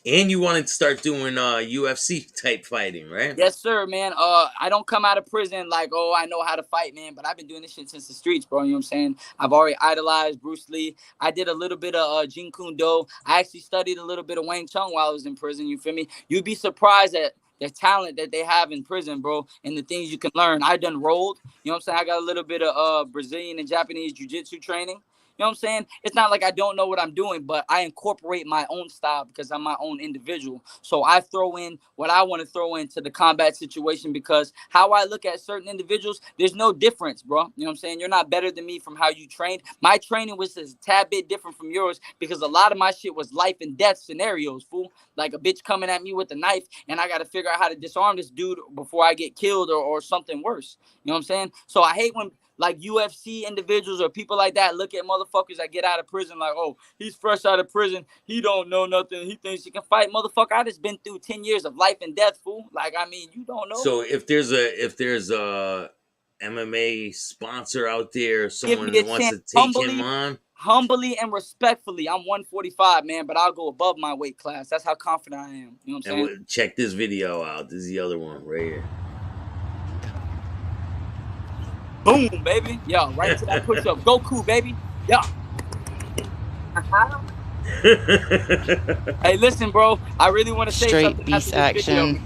And you wanted to start doing UFC type fighting, right? Yes, sir, man. I don't come out of prison like, oh, I know how to fight, man. But I've been doing this shit since the streets, bro. You know what I'm saying? I've already idolized Bruce Lee. I did a little bit of Jeet Kune Do. I actually studied a little bit of Wing Chun while I was in prison. You feel me? You'd be surprised at the talent that they have in prison, bro, and the things you can learn. I done rolled. You know what I'm saying? I got a little bit of Brazilian and Japanese jiu-jitsu training. You know what I'm saying? It's not like I don't know what I'm doing, but I incorporate my own style because I'm my own individual. So I throw in what I want to throw into the combat situation because how I look at certain individuals, there's no difference, bro. You know what I'm saying? You're not better than me from how you trained. My training was a tad bit different from yours because a lot of my shit was life and death scenarios, fool. Like a bitch coming at me with a knife and I got to figure out how to disarm this dude before I get killed or something worse. You know what I'm saying? So I hate when like UFC individuals or people like that look at motherfuckers that get out of prison like, oh, he's fresh out of prison. He don't know nothing. He thinks he can fight. Motherfucker, I just been through 10 years of life and death, fool. Like, I mean, you don't know. So if there's a MMA sponsor out there, Give me someone a that wants chance. to take him on, Humbly and respectfully, I'm 145, man, but I'll go above my weight class. That's how confident I am. You know what I'm saying? and check this video out. This is the other one right here. Boom, baby. Yo, right to that push-up. Goku, baby. Yo. Hey, listen, bro. I really want to say Straight something beast after this video action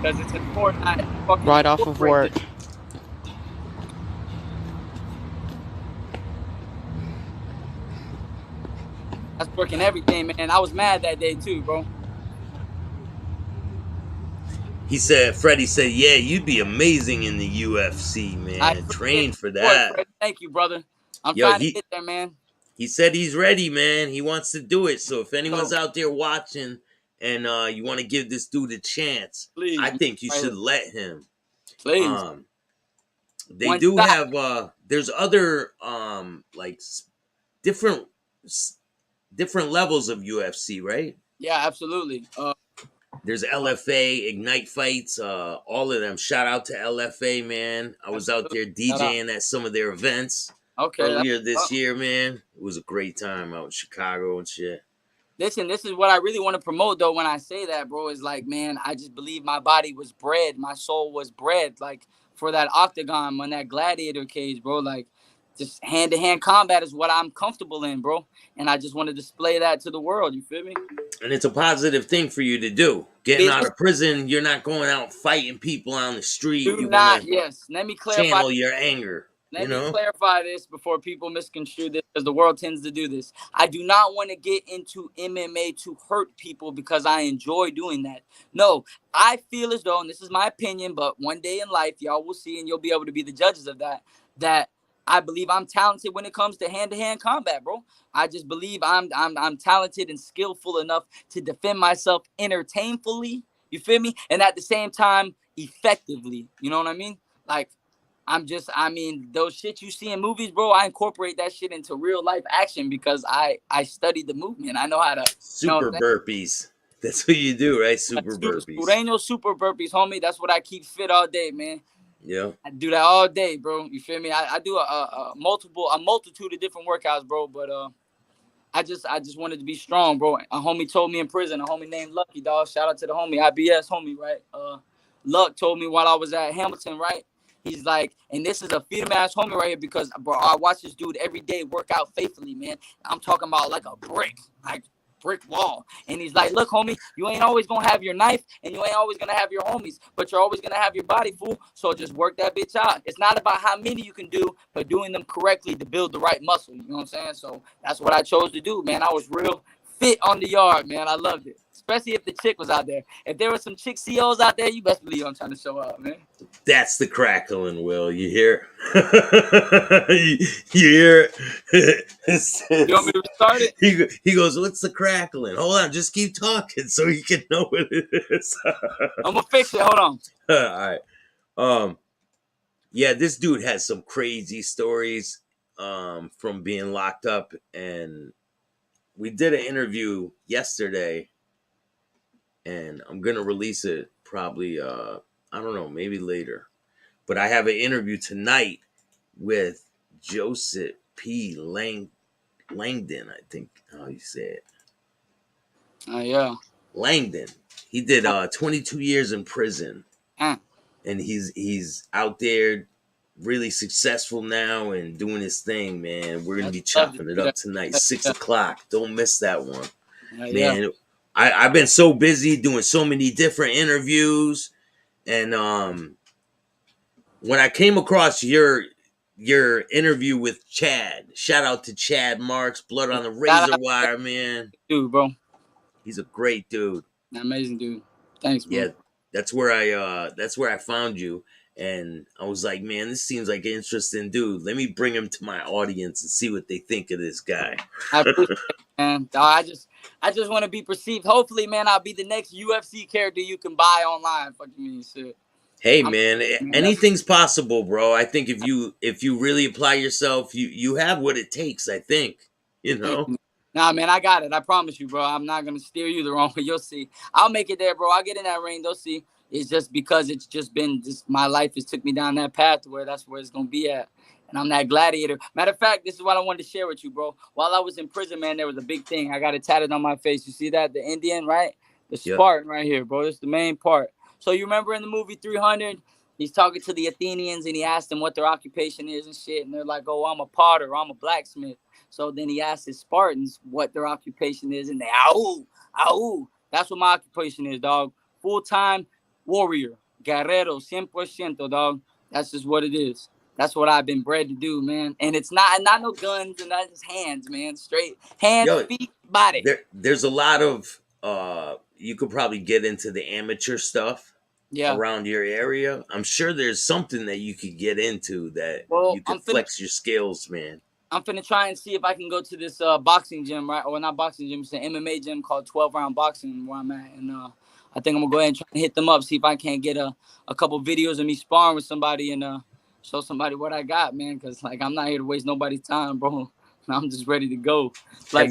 because it's important. I fucking right off of work. this. That's working everything, man. I was mad that day too, bro. Freddie said, yeah, you'd be amazing in the UFC, I man. appreciate Train the for support, that. Fred. Thank you, brother. I'm Yo, trying to get there, man. he said he's ready, man. He wants to do it. So if anyone's So, out there watching and you want to give this dude a chance, please, I man, think you right should here. let him. Please. They One do shot. have there's other like different different levels of UFC, right? Yeah, absolutely. There's LFA, Ignite Fights, all of them. Shout out to LFA, man. I was out there Absolutely. Shout out. DJing at some of their events Okay. earlier this year, man. It was a great time out in Chicago and shit. Listen, this is what I really want to promote, though, when I say that, bro, is like, man, I just believe my body was bred. My soul was bred, like, for that octagon, on that gladiator cage, bro. Like, just hand-to-hand combat is what I'm comfortable in, bro. And I just want to display that to the world. You feel me? And it's a positive thing for you to do. Getting out of prison, you're not going out fighting people on the street. Do You not, want yes. to Let me clarify. channel your anger. Let me clarify this before people misconstrue this, because the world tends to do this. I do not want to get into MMA to hurt people because I enjoy doing that. No, I feel as though, and this is my opinion, but one day in life, y'all will see and you'll be able to be the judges of that, that I believe I'm talented when it comes to hand-to-hand combat, bro. I just believe I'm talented and skillful enough to defend myself entertainfully, you feel me? And at the same time, effectively. You know what I mean? Like, those shit you see in movies, bro, I incorporate that shit into real life action because I studied the movement. I know how to super burpees. That's what you do, right? Super burpees. Sureño super burpees, homie. That's what I keep fit all day, man. Yeah. I do that all day, bro. You feel me? I do a multitude of different workouts, bro. But I just wanted to be strong, bro. A homie told me in prison, a homie named Lucky, dog. Shout out to the homie, IBS homie, right? Luck told me while I was at Hamilton, right? He's like, and this is a freedom ass homie right here because, bro, I watch this dude every day work out faithfully, man. I'm talking about like a brick wall. And he's like, look, homie, you ain't always gonna have your knife and you ain't always gonna have your homies, but you're always gonna have your body, fool. So just work that bitch out. It's not about how many you can do, but doing them correctly to build the right muscle. You know what I'm saying? So that's what I chose to do, man. I was real fit on the yard, man. I loved it. Especially if the chick was out there. If there were some chick COs out there, you best believe I'm trying to show up, man. That's the crackling, Will. You hear? You hear it? You want me to start it? He goes, what's the crackling? Hold on, just keep talking so you can know what it is. I'm gonna fix it. Hold on. All right. Yeah, this dude has some crazy stories from being locked up, and we did an interview yesterday, and I'm gonna release it probably I don't know, maybe later. But I have an interview tonight with Joseph P. Langdon, I think how you say it. Yeah. Langdon. He did 22 years in prison, Uh, and he's out there really successful now and doing his thing, man. We're gonna I be love to chopping it see up that. tonight, Yeah. 6 o'clock. Don't miss that one, Yeah. man. I've been so busy doing so many different interviews, and when I came across your interview with Chad, shout out to Chad Marks, Blood on the Shout Razor out to Wire, man. dude, bro. He's a great dude. Amazing dude. Thanks, bro. Yeah, that's where I found you, and I was like, man, this seems like an interesting dude. Let me bring him to my audience and see what they think of this guy. I appreciate it, man. I just want to be perceived. Hopefully, man, I'll be the next UFC character you can buy online. Fucking me, shit. Hey, I'm, man, man, that's anything's possible, bro. I think if you really apply yourself, you have what it takes. I think, you Thank know. you. Nah, man, I got it. I promise you, bro. I'm not gonna steer you the wrong way. You'll see. I'll make it there, bro. I'll get in that ring. They'll see. It's just because it's just been just my life has took me down that path to where that's where it's gonna be at. And I'm that gladiator. Matter of fact, this is what I wanted to share with you, bro. While I was in prison, man, there was a big thing. I got it tatted on my face. You see that? The Indian, right? The Yep. Spartan right here, bro. That's the main part. So you remember in the movie 300, he's talking to the Athenians and he asked them what their occupation is and shit. And they're like, oh, I'm a potter, I'm a blacksmith. So then he asked his Spartans what their occupation is, and they ow. That's what my occupation is, dog. Full-time warrior, guerrero, 100%, dog. That's just what it is. That's what I've been bred to do, man. And it's not no guns and not just hands, man. Straight hands, Yo, feet, body. there's a lot of you could probably get into the amateur stuff Yeah. around your area. I'm sure there's something that you could get into that Well, you could flex your skills, man. I'm finna try and see if I can go to this boxing gym, right? Or not boxing gym, it's an MMA gym called 12 Round Boxing where I'm at. And I think I'm gonna go ahead and try and hit them up, see if I can't get a couple videos of me sparring with somebody and show somebody what I got, man. Cause like I'm not here to waste nobody's time, bro. I'm just ready to go. Like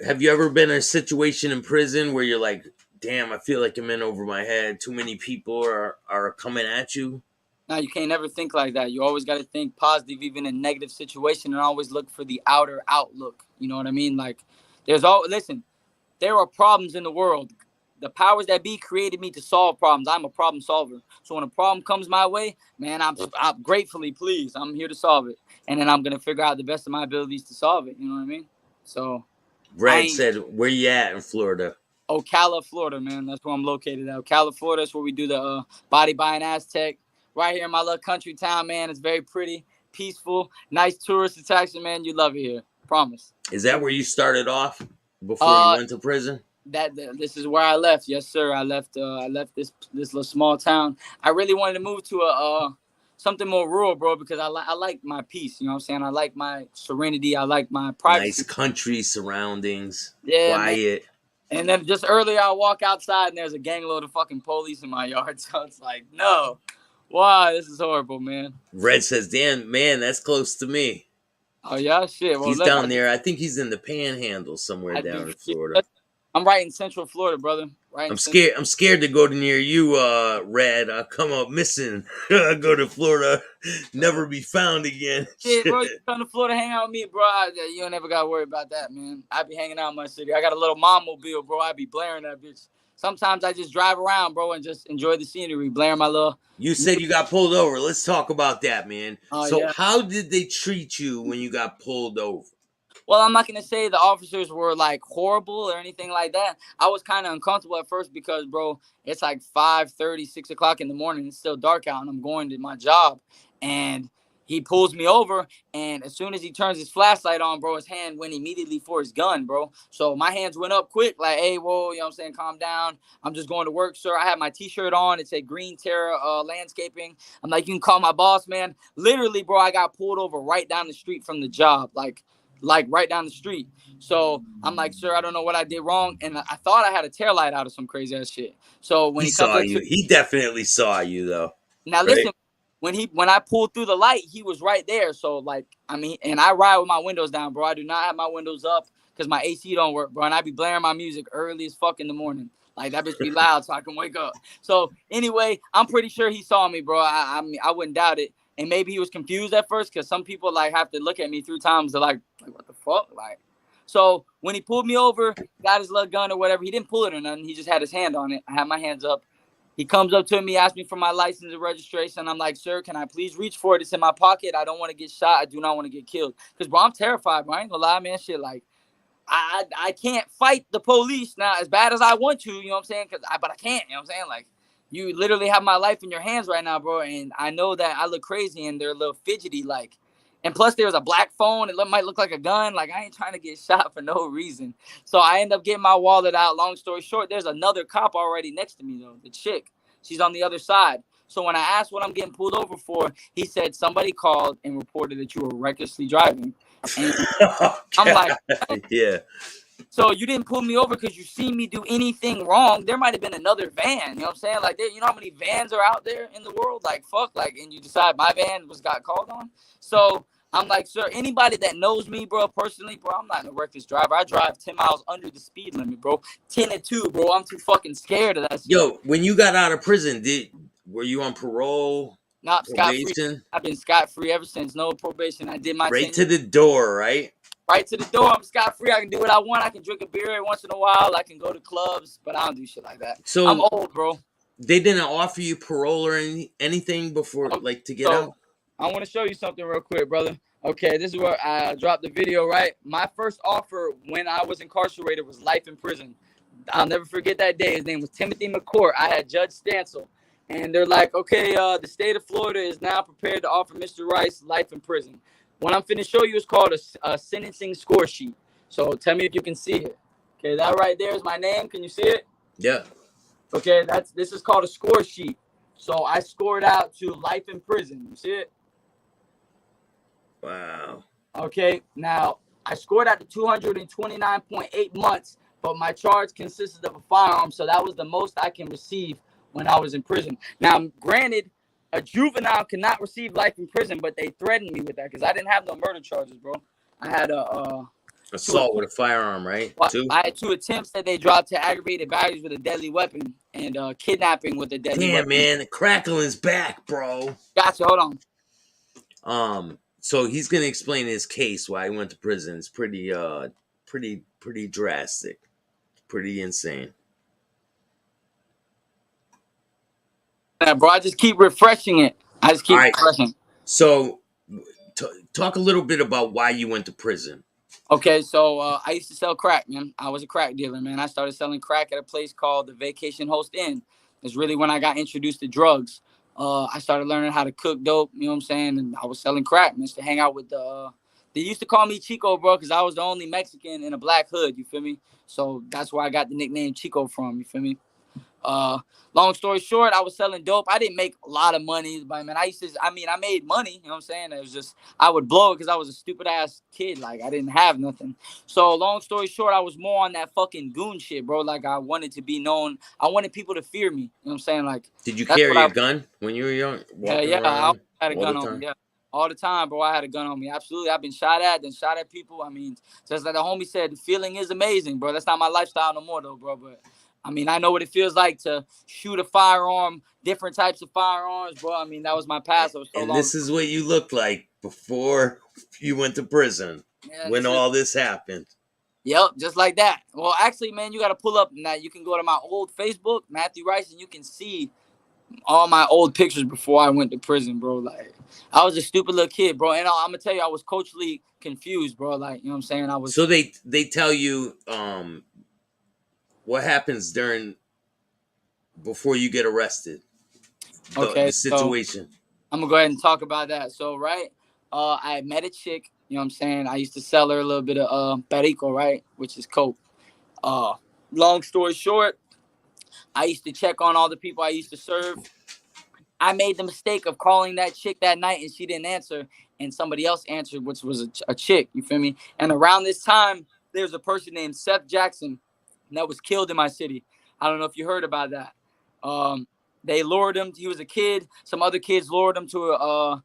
Have you ever been in a situation in prison where you're like, damn, I feel like I'm in over my head. Too many people are coming at you. now you can't never think like that. You always got to think positive, even in negative situation, and always look for the outer outlook. You know what I mean? Like listen, there are problems in the world. The powers that be created me to solve problems. I'm a problem solver. So when a problem comes my way, man, I'm gratefully pleased. I'm here to solve it. And then I'm going to figure out the best of my abilities to solve it. You know what I mean? So Red said, where you at in Florida? Ocala, Florida, man. That's where I'm located at. Ocala, Florida. That's where we do the body buying Aztec. Right here in my little country town, man. It's very pretty, peaceful, nice tourist attraction, man. You love it here. Promise. Is that where you started off before you went to prison? This is where I left. Yes, sir. I left this little small town. I really wanted to move to a something more rural, bro, because I like my peace. You know what I'm saying? I like my serenity. I like my privacy. Nice country surroundings. Yeah, quiet. Man. And then just earlier, I walk outside and there's a gangload of fucking police in my yard. So it's like, no, wow, this is horrible, man. Red says, damn, man, that's close to me. Oh yeah, shit. Well, he's down there. I think he's in the Panhandle somewhere down in Florida. I'm right in Central Florida, brother. Right. I'm scared to go to near you, Red. I'll come up missing. I'll go to Florida, never be found again. Yeah, bro, you come to Florida, hang out with me, bro. You don't ever gotta worry about that, man. I be hanging out in my city. I got a little mobile, bro. I be blaring that bitch. Sometimes I just drive around, bro, and just enjoy the scenery, blaring my little. You said you got pulled over. Let's talk about that, man. How did they treat you when you got pulled over? Well, I'm not going to say the officers were, like, horrible or anything like that. I was kind of uncomfortable at first because, bro, it's like 5:30, 6 o'clock in the morning. It's still dark out, and I'm going to my job. And he pulls me over, and as soon as he turns his flashlight on, bro, his hand went immediately for his gun, bro. So my hands went up quick, like, hey, whoa, you know what I'm saying? Calm down. I'm just going to work, sir. I had my T-shirt on. It said Green Terra Landscaping. I'm like, you can call my boss, man. Literally, bro, I got pulled over right down the street from the job, like right down the street. So I'm like, sir, I don't know what I did wrong. And I thought I had a tail light out of some crazy ass shit. So when he saw you, he definitely saw you though. Now listen, when I pulled through the light, he was right there. So like, I mean, and I ride with my windows down, bro. I do not have my windows up because my AC don't work, bro. And I be blaring my music early as fuck in the morning. Like that bitch be loud so I can wake up. So anyway, I'm pretty sure he saw me, bro. I mean, I wouldn't doubt it. And maybe he was confused at first because some people like have to look at me 3 times. They're like, what the fuck? Like, so when he pulled me over, got his little gun or whatever, he didn't pull it or nothing. He just had his hand on it. I had my hands up. He comes up to me, asks me for my license and registration. I'm like, sir, can I please reach for it? It's in my pocket. I don't want to get shot. I do not want to get killed. Because, bro, I'm terrified, bro. I ain't gonna lie, man. Shit, like, I can't fight the police now as bad as I want to, you know what I'm saying? But I can't, you know what I'm saying? Like, you literally have my life in your hands right now, bro. And I know that I look crazy and they're a little fidgety, like. And plus, there's a black phone. It might look like a gun. Like, I ain't trying to get shot for no reason. So I end up getting my wallet out. Long story short, there's another cop already next to me, though. The chick. She's on the other side. So when I asked what I'm getting pulled over for, he said somebody called and reported that you were recklessly driving. And I'm like, yeah. So you didn't pull me over because you seen me do anything wrong. There might have been another van. You know what I'm saying? Like, you know how many vans are out there in the world? Like, fuck. Like, and you decide my van got called on. So I'm like, sir, anybody that knows me, bro, personally, bro, I'm not a reckless driver. I drive 10 miles under the speed limit, bro. 10 and 2, bro. I'm too fucking scared of that shit. Yo, when you got out of prison, were you on parole? Nah, scot-free. Probation? I've been scot-free ever since. No probation. I did my Right to the door, right? Right to the door. I'm scot-free. I can do what I want. I can drink a beer every once in a while. I can go to clubs, but I don't do shit like that. So I'm old, bro. They didn't offer you parole or anything before, like, to get out? I want to show you something real quick, brother. Okay, this is where I dropped the video, right? My first offer when I was incarcerated was life in prison. I'll never forget that day. His name was Timothy McCourt. I had Judge Stancil. And they're like, okay, the state of Florida is now prepared to offer Mr. Rice life in prison. What I'm finna show you is called a sentencing score sheet. So tell me if you can see it. Okay, that right there is my name. Can you see it? Yeah. Okay, this is called a score sheet. So I scored out to life in prison. You see it? Wow. Okay, now I scored out to 229.8 months, but my charge consisted of a firearm, so that was the most I can receive when I was in prison. Now, granted, a juvenile cannot receive life in prison, but they threatened me with that because I didn't have no murder charges, bro. I had assault with a firearm, right? I had 2 attempts that they dropped to aggravated batteries with a deadly weapon and kidnapping with a deadly weapon. Damn, man, the cracklin's back, bro. Gotcha. Hold on. So he's gonna explain his case why he went to prison. It's pretty drastic, pretty insane. Yeah, bro, I just keep refreshing it. Refreshing. So, talk a little bit about why you went to prison. Okay, so I used to sell crack, man. I was a crack dealer, man. I started selling crack at a place called the Vacation Host Inn. It's really when I got introduced to drugs. I started learning how to cook dope, you know what I'm saying? And I was selling crack, man, to hang out with they used to call me Chico, bro, because I was the only Mexican in a black hood, you feel me? So that's where I got the nickname Chico from, you feel me? Long story short, I was selling dope. I didn't make a lot of money, but man, I made money, you know what I'm saying? It was just, I would blow it because I was a stupid ass kid. Like, I didn't have nothing. So long story short, I was more on that fucking goon shit, bro. Like, I wanted to be known. I wanted people to fear me. You know what I'm saying? Like, did you carry a gun when you were young? Yeah, I had a gun on me. Yeah. All the time, bro. I had a gun on me. Absolutely. I've been shot at people. I mean, just like the homie said, the feeling is amazing, bro. That's not my lifestyle no more, though, bro. But I mean, I know what it feels like to shoot a firearm, different types of firearms, bro. I mean, that was my past. And this is what you looked like before you went to prison, when all this happened. Yep, just like that. Well, actually, man, you got to pull up now. You can go to my old Facebook, Matthew Rice, and you can see all my old pictures before I went to prison, bro. Like, I was a stupid little kid, bro. And I'm going to tell you, I was coachly confused, bro. Like, you know what I'm saying? So they tell you what happens before you get arrested? The situation. So I'm gonna go ahead and talk about that. So, right, I met a chick. You know what I'm saying? I used to sell her a little bit of perico, right, which is coke. Long story short, I used to check on all the people I used to serve. I made the mistake of calling that chick that night, and she didn't answer, and somebody else answered, which was a chick. You feel me? And around this time, there's a person named Seth Jackson that was killed in my city. I don't know if you heard about that. They lured him. He was a kid. Some other kids lured him to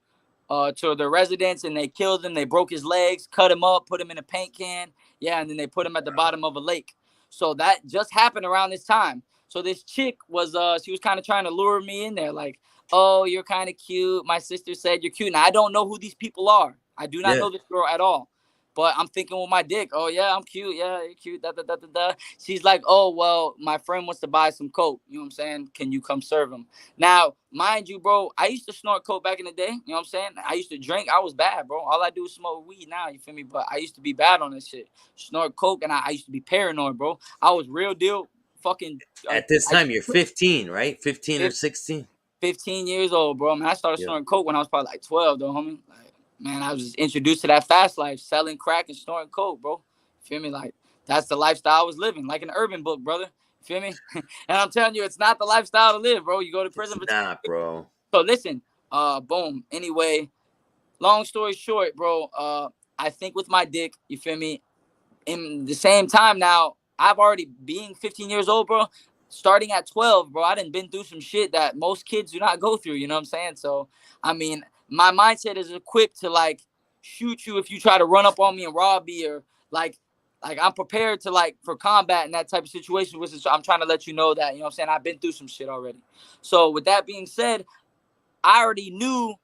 their residence, and they killed him. They broke his legs, cut him up, put him in a paint can. Yeah, and then they put him at the bottom of a lake. So that just happened around this time. So this chick was she was kind of trying to lure me in there, like, oh, you're kind of cute. My sister said you're cute. Now I don't know who these people are. I do not Yeah. know this girl at all. But I'm thinking with my dick, oh yeah, I'm cute. Yeah, you're cute. Da, da, da, da, da. She's like, oh well, my friend wants to buy some coke. You know what I'm saying? Can you come serve him? Now, mind you, bro, I used to snort coke back in the day. You know what I'm saying? I used to drink. I was bad, bro. All I do is smoke weed now. You feel me? But I used to be bad on this shit. Snort coke, and I used to be paranoid, bro. I was real deal fucking. At this I time, you're 15, right? 15 or 16. 15 years old, bro. Man, I started Yeah. snorting coke when I was probably like 12, though, homie. Like, man, I was just introduced to that fast life, selling crack and snorting coke, bro. Feel me? Like, that's the lifestyle I was living, like an urban book, brother. Feel me? And I'm telling you, it's not the lifestyle to live, bro. You go to It's prison for. not, bro. So listen, boom. Anyway, long story short, bro. I think with my dick, you feel me? In the same time now, I've already being 15 years old, bro. Starting at 12, bro, I done been through some shit that most kids do not go through. You know what I'm saying? So, I mean, my mindset is equipped to like shoot you if you try to run up on me and rob me, or like I'm prepared to like for combat in that type of situation. Which is I'm trying to let you know that, you know what I'm saying, I've been through some shit already. So with that being said, I already knew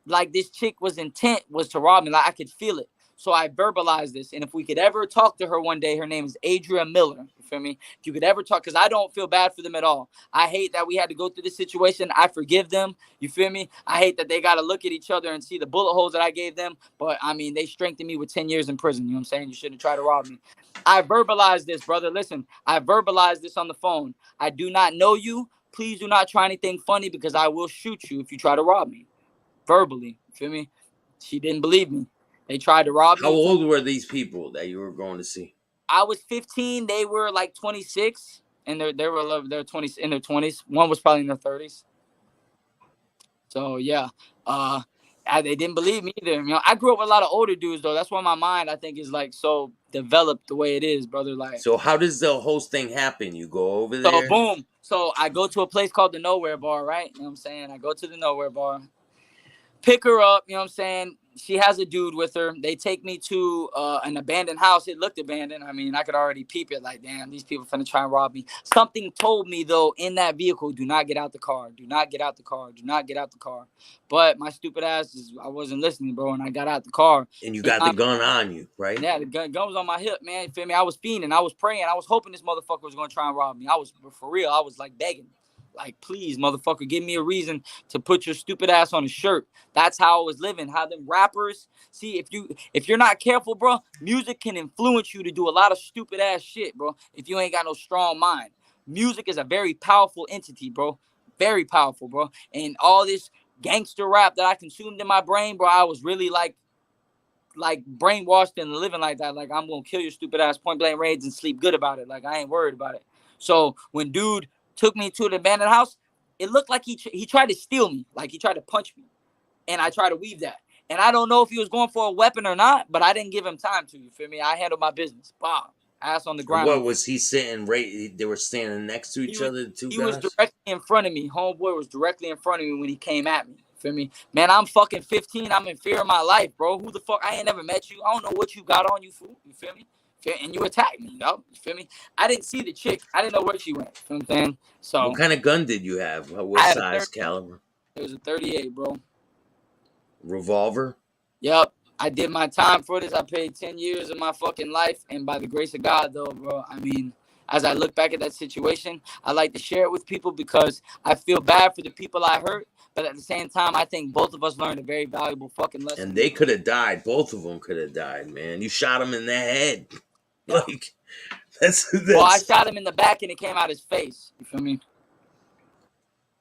like this chick was intent was to rob me. Like I could feel it. So I verbalized this. And if we could ever talk to her one day, her name is Adria Miller. You feel me? If you could ever talk, because I don't feel bad for them at all. I hate that we had to go through this situation. I forgive them. You feel me? I hate that they got to look at each other and see the bullet holes that I gave them. But I mean, they strengthened me with 10 years in prison. You know what I'm saying? You shouldn't try to rob me. I verbalized this, brother. Listen, I verbalized this on the phone. I do not know you. Please do not try anything funny because I will shoot you if you try to rob me. Verbally. You feel me? She didn't believe me. They tried to rob How me. old were these people that you were going to see? I was 15. They were like 26, and they're 20 in their 20s. One was probably in their 30s. So yeah, they didn't believe me either. You know, I grew up with a lot of older dudes though. That's why my mind, I think, is like so developed the way it is, brother. Like, So how does the whole thing happen? You go over so there? boom. So I go to a place called the Nowhere Bar, right? You know what I'm saying? I go to the Nowhere Bar, pick her up, you know what I'm saying? She has a dude with her. They take me to an abandoned house. It looked abandoned. I mean, I could already peep it like, damn, these people finna try and rob me. Something told me, though, in that vehicle, do not get out the car. Do not get out the car. Do not get out the car. But my stupid ass, I wasn't listening, bro, and I got out the car. And you got the gun on you, right? Yeah, the gun was on my hip, man. You feel me? I was fiending. I was praying. I was hoping this motherfucker was going to try and rob me. I was, for real, I was like begging. Like, please, motherfucker, give me a reason to put your stupid ass on a shirt. That's how I was living. How them rappers, see, if you're not careful, bro, music can influence you to do a lot of stupid ass shit, bro. If you ain't got no strong mind. Music is a very powerful entity, bro. Very powerful, bro. And all this gangster rap that I consumed in my brain, bro, I was really like brainwashed and living like that. Like, I'm gonna kill your stupid ass point blank range and sleep good about it. Like, I ain't worried about it. So when dude took me to the abandoned house, it looked like he tried to steal me. Like, he tried to punch me. And I tried to weave that. And I don't know if he was going for a weapon or not, but I didn't give him time to. You feel me? I handled my business. Bob. Ass on the ground. What was he sitting right? They were standing next to each other, the two He guys? was directly in front of me. Homeboy was directly in front of me when he came at me. Feel me? Man, I'm fucking 15. I'm in fear of my life, bro. Who the fuck? I ain't never met you. I don't know what you got on you, fool. You feel me? And you attacked me, yo. You feel me? I didn't see the chick. I didn't know where she went. You know what I'm saying? So What kind of gun did you have? What size caliber? It was a 38, bro. Revolver? Yep. I did my time for this. I paid 10 years of my fucking life. And by the grace of God, though, bro, I mean, as I look back at that situation, I like to share it with people because I feel bad for the people I hurt. But at the same time, I think both of us learned a very valuable fucking lesson. And they could have died. Both of them could have died, man. You shot him in the head. Yeah. Like, that's. Well, I shot him in the back and it came out his face. You feel me?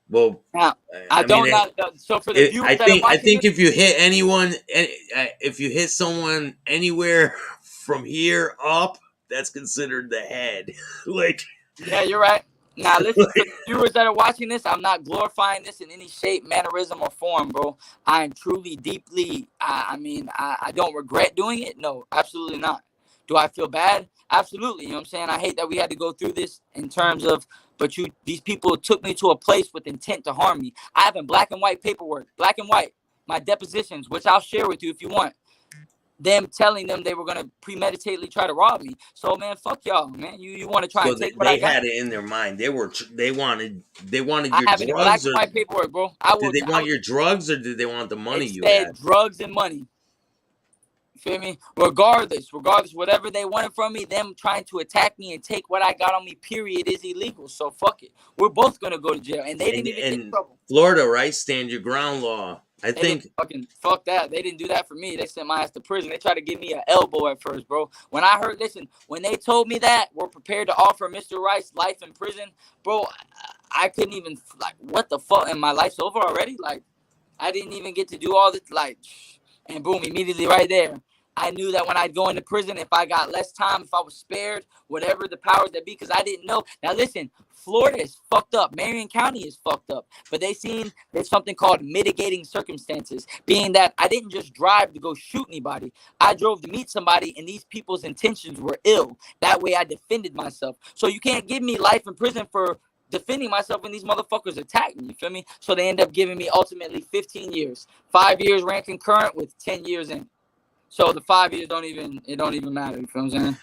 Well, now, I don't mean, know. So for the viewers I think this, if you hit anyone, if you hit someone anywhere from here up, that's considered the head. Like, yeah, you're right. Now, listen, for the viewers that are watching this, I'm not glorifying this in any shape, mannerism, or form, bro. I am truly, deeply, I don't regret doing it. No, absolutely not. Do I feel bad? Absolutely. You know what I'm saying? I hate that we had to go through this in terms of, but these people took me to a place with intent to harm me. I have in black and white paperwork, black and white, my depositions, which I'll share with you if you want. them telling them they were gonna premeditatedly try to rob me. So man, fuck y'all, man. You want to try So and take what I they got? had it in their mind. They wanted I your have it in black drugs, and or white paperwork, bro. I did will. they want your drugs, or did they want the money It you had? said drugs and money. Feel me? Regardless, whatever they wanted from me, them trying to attack me and take what I got on me, period, is illegal. So fuck it. We're both gonna go to jail, and they didn't even get in And trouble. Florida, right? Stand your ground law. I They didn't think. fucking fuck that. They didn't do that for me. They sent my ass to prison. They tried to give me an elbow at first, bro. When I heard, listen, when they told me that we're prepared to offer Mr. Rice life in prison, bro, I couldn't even like, what the fuck? And my life's over already? Like, I didn't even get to do all this, like, and boom, immediately right there. I knew that when I'd go into prison, if I got less time, if I was spared, whatever the powers that be, because I didn't know. Now listen, Florida is fucked up. Marion County is fucked up. But they seen there's something called mitigating circumstances, being that I didn't just drive to go shoot anybody. I drove to meet somebody, and these people's intentions were ill. That way I defended myself. So you can't give me life in prison for defending myself when these motherfuckers attack me, you feel me? So they end up giving me ultimately 15 years. 5 years ran concurrent with 10 years in. So the 5 years don't even matter, you feel what I'm saying?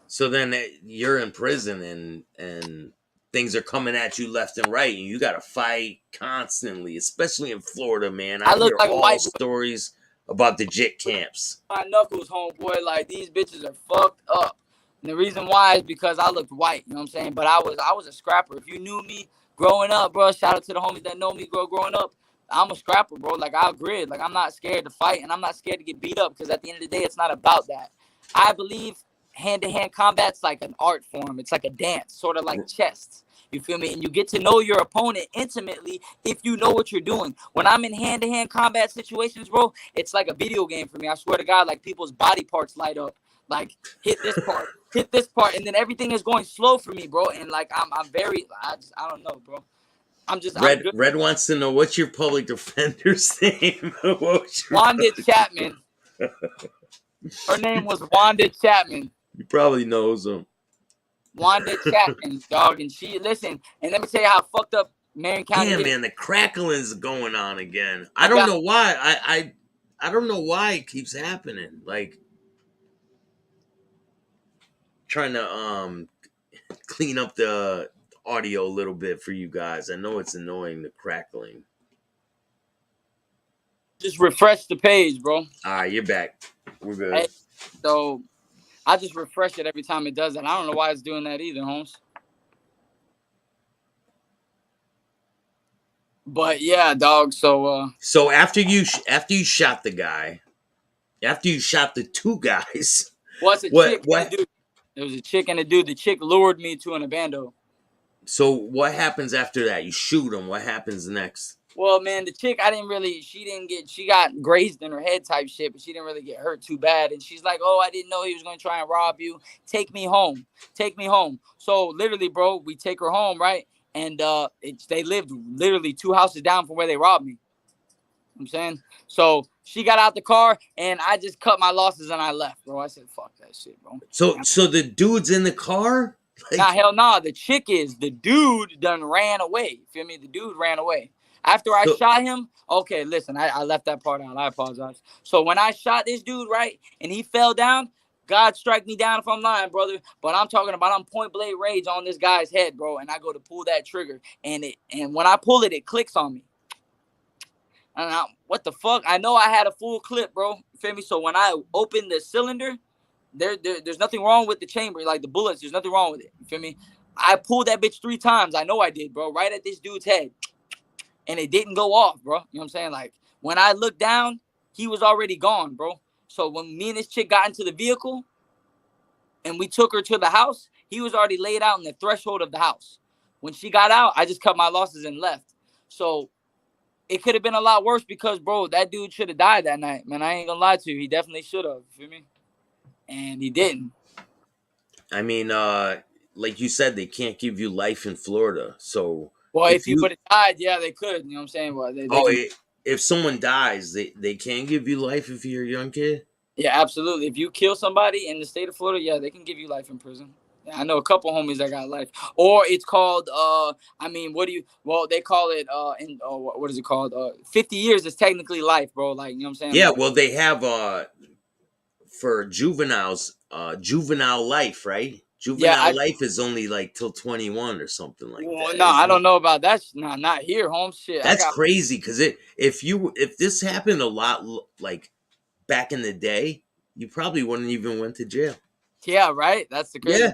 So then you're in prison, and things are coming at you left and right, and you got to fight constantly, especially in Florida, man. I I look hear like a all white boy. stories about the JIT camps. My knuckles, homeboy, like these bitches are fucked up. And the reason why is because I looked white, you know what I'm saying? But I was a scrapper. If you knew me growing up, bro, shout out to the homies that know me growing up. I'm a scrapper, bro. Like I'll grid. Like I'm not scared to fight, and I'm not scared to get beat up, because at the end of the day, it's not about that. I believe hand-to-hand combat's like an art form. It's like a dance, sort of like chess. You feel me? And you get to know your opponent intimately if you know what you're doing. When I'm in hand-to-hand combat situations, bro, it's like a video game for me. I swear to God, like people's body parts light up. Like hit this part, and then everything is going slow for me, bro. And like I'm very, I don't know, bro. I'm good. Red wants to know, what's your public defender's name? Wanda Chapman. Her name was Wanda Chapman. He probably knows him. Wanda Chapman, dog, and she listen. And let me tell you how fucked up Marion County Damn, is. man, the crackling's going on again. I don't know why. I don't know why it keeps happening. Like, trying to clean up the audio a little bit for you guys. I know it's annoying, the crackling. Just refresh the page, bro. All right, you're back. We're good. Hey, so I just refresh it every time it does that. I don't know why it's doing that either, Holmes. But yeah, dog. So after you shot the guy, after you shot the two guys, what's a what chick and a dude? There was a chick and a dude. The chick lured me to an abando. So what happens after that? You shoot him. What happens next? Well, man, the chick, she got grazed in her head type shit, but she didn't really get hurt too bad. And she's like, oh, I didn't know he was going to try and rob you. Take me home. So literally, bro, we take her home, right? And they lived literally 2 houses down from where they robbed me. You know what I'm saying? So she got out the car, and I just cut my losses and I left, bro. I said, fuck that shit, bro. So the dude's in the car? Like, nah, hell nah. The chick is. The dude done ran away. You feel me? The dude ran away. After I shot him, okay, listen, I left that part out. I apologize. So when I shot this dude, right, and he fell down, God strike me down if I'm lying, brother. But I'm talking about I'm point blank rage on this guy's head, bro. And I go to pull that trigger, and when I pull it, it clicks on me. And what the fuck? I know I had a full clip, bro. You feel me? So when I open the cylinder, there's nothing wrong with the chamber, like the bullets. There's nothing wrong with it. You feel me? I pulled that bitch 3 times. I know I did, bro. Right at this dude's head. And it didn't go off, bro. You know what I'm saying? Like, when I looked down, he was already gone, bro. So when me and this chick got into the vehicle and we took her to the house, he was already laid out in the threshold of the house. When she got out, I just cut my losses and left. So it could have been a lot worse because, bro, that dude should have died that night. Man, I ain't gonna lie to you. He definitely should have. You feel me? And he didn't. I mean, like you said, they can't give you life in Florida. So, well, if you would have died, yeah, they could. You know what I'm saying? Well, if someone dies, they can give you life if you're a young kid? Yeah, absolutely. If you kill somebody in the state of Florida, yeah, they can give you life in prison. Yeah, I know a couple homies that got life. Or it's called, they call it, what is it called? 50 years is technically life, bro. Like, you know what I'm saying? Yeah, like, well, they have for juveniles, juvenile life, right? Yeah, Juvenile life is only like till 21 or something like well, that, no, I isn't don't it? know about that. No, not here, home. Shit, I That's got. crazy because if this happened a lot like back in the day, you probably wouldn't even went to jail. Yeah, right. That's the crazy. Yeah.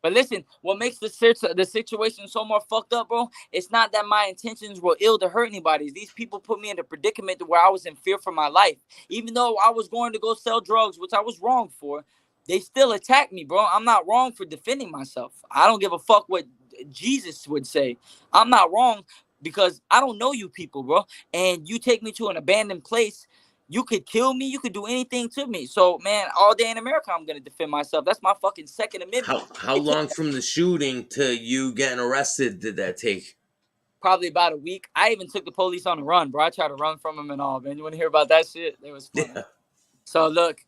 But listen, what makes the situation so more fucked up, bro? It's not that my intentions were ill to hurt anybody. These people put me in a predicament to where I was in fear for my life. Even though I was going to go sell drugs, which I was wrong for, they still attacked me, bro. I'm not wrong for defending myself. I don't give a fuck what Jesus would say. I'm not wrong because I don't know you people, bro. And you take me to an abandoned place. You could kill me. You could do anything to me. So, man, all day in America, I'm gonna defend myself. That's my fucking Second Amendment. How They can't. long from the shooting to you getting arrested did that take? Probably about a week. I even took the police on a run, bro. I tried to run from them and all, man. You want to hear about that shit? It was funny. Yeah. So look,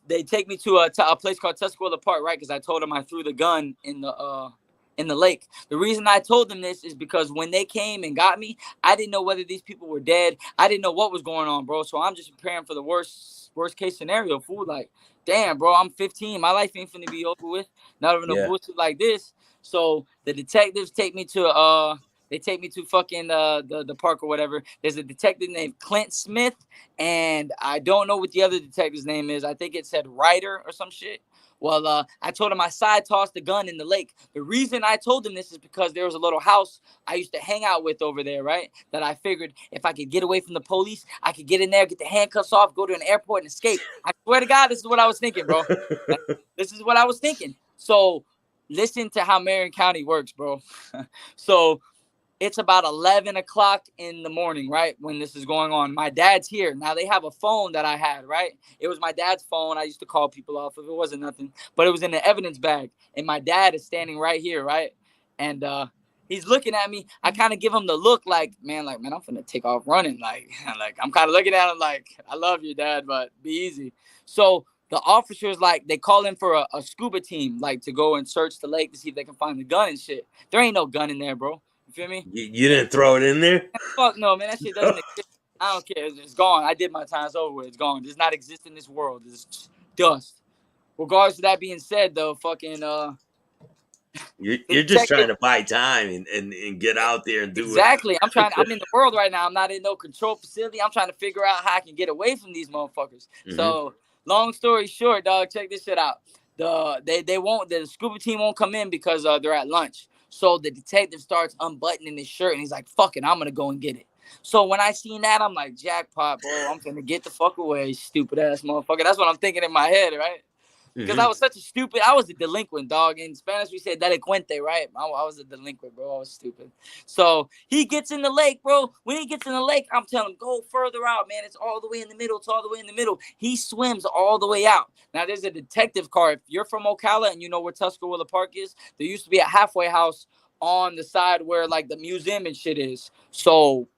they take me to a place called Tuscarora Park, right? Because I told them I threw the gun in the lake. The reason I told them this is because when they came and got me, I didn't know whether these people were dead. I didn't know what was going on, bro. So I'm just preparing for the worst case scenario. Fool, like, damn, bro, I'm 15. My life ain't finna be over with. Not even no Yeah. bullshit like this. So the detectives take me to they take me to fucking the park or whatever. There's a detective named Clint Smith, and I don't know what the other detective's name is. I think it said Ryder or some shit. Well, I told him I side tossed the gun in the lake. The reason I told him this is because there was a little house I used to hang out with over there, right? That I figured if I could get away from the police, I could get in there, get the handcuffs off, go to an airport and escape. I swear to God, this is what I was thinking, bro. This is what I was thinking. So listen to how Marion County works, bro. So it's about 11 o'clock in the morning, right? When this is going on. My dad's here. Now they have a phone that I had, right? It was my dad's phone. I used to call people off if it wasn't nothing, but it was in the evidence bag. And my dad is standing right here, right? And he's looking at me. I kind of give him the look like, man, I'm finna take off running. Like I'm kind of looking at him like, I love you, Dad, but be easy. So the officers, like, they call in for a scuba team, like, to go and search the lake to see if they can find the gun and shit. There ain't no gun in there, bro. You feel me? You didn't throw it in there? Fuck no, man. That shit doesn't exist. I don't care. It's gone. I did my time. It's over with. It's gone. It does not exist in this world. It's dust. Regardless of that being said, though, fucking You're just trying to buy time and get out there and do it. exactly. I'm in the world right now. I'm not in no control facility. I'm trying to figure out how I can get away from these motherfuckers. Mm-hmm. So, long story short, dog, check this shit out. The scuba team won't come in because they're at lunch. So the detective starts unbuttoning his shirt and he's like, fuck it, I'm gonna go and get it. So when I seen that, I'm like, jackpot, bro. I'm finna get the fuck away, stupid ass motherfucker. That's what I'm thinking in my head, right? Because I was I was a delinquent, dog. In Spanish, we say delincuente, right? I was a delinquent, bro. I was stupid. So he gets in the lake, bro. When he gets in the lake, I'm telling him, go further out, man. It's all the way in the middle. It's all the way in the middle. He swims all the way out. Now, there's a detective car. If you're from Ocala and you know where Tuscarora Park is, there used to be a halfway house on the side where, like, the museum and shit is. So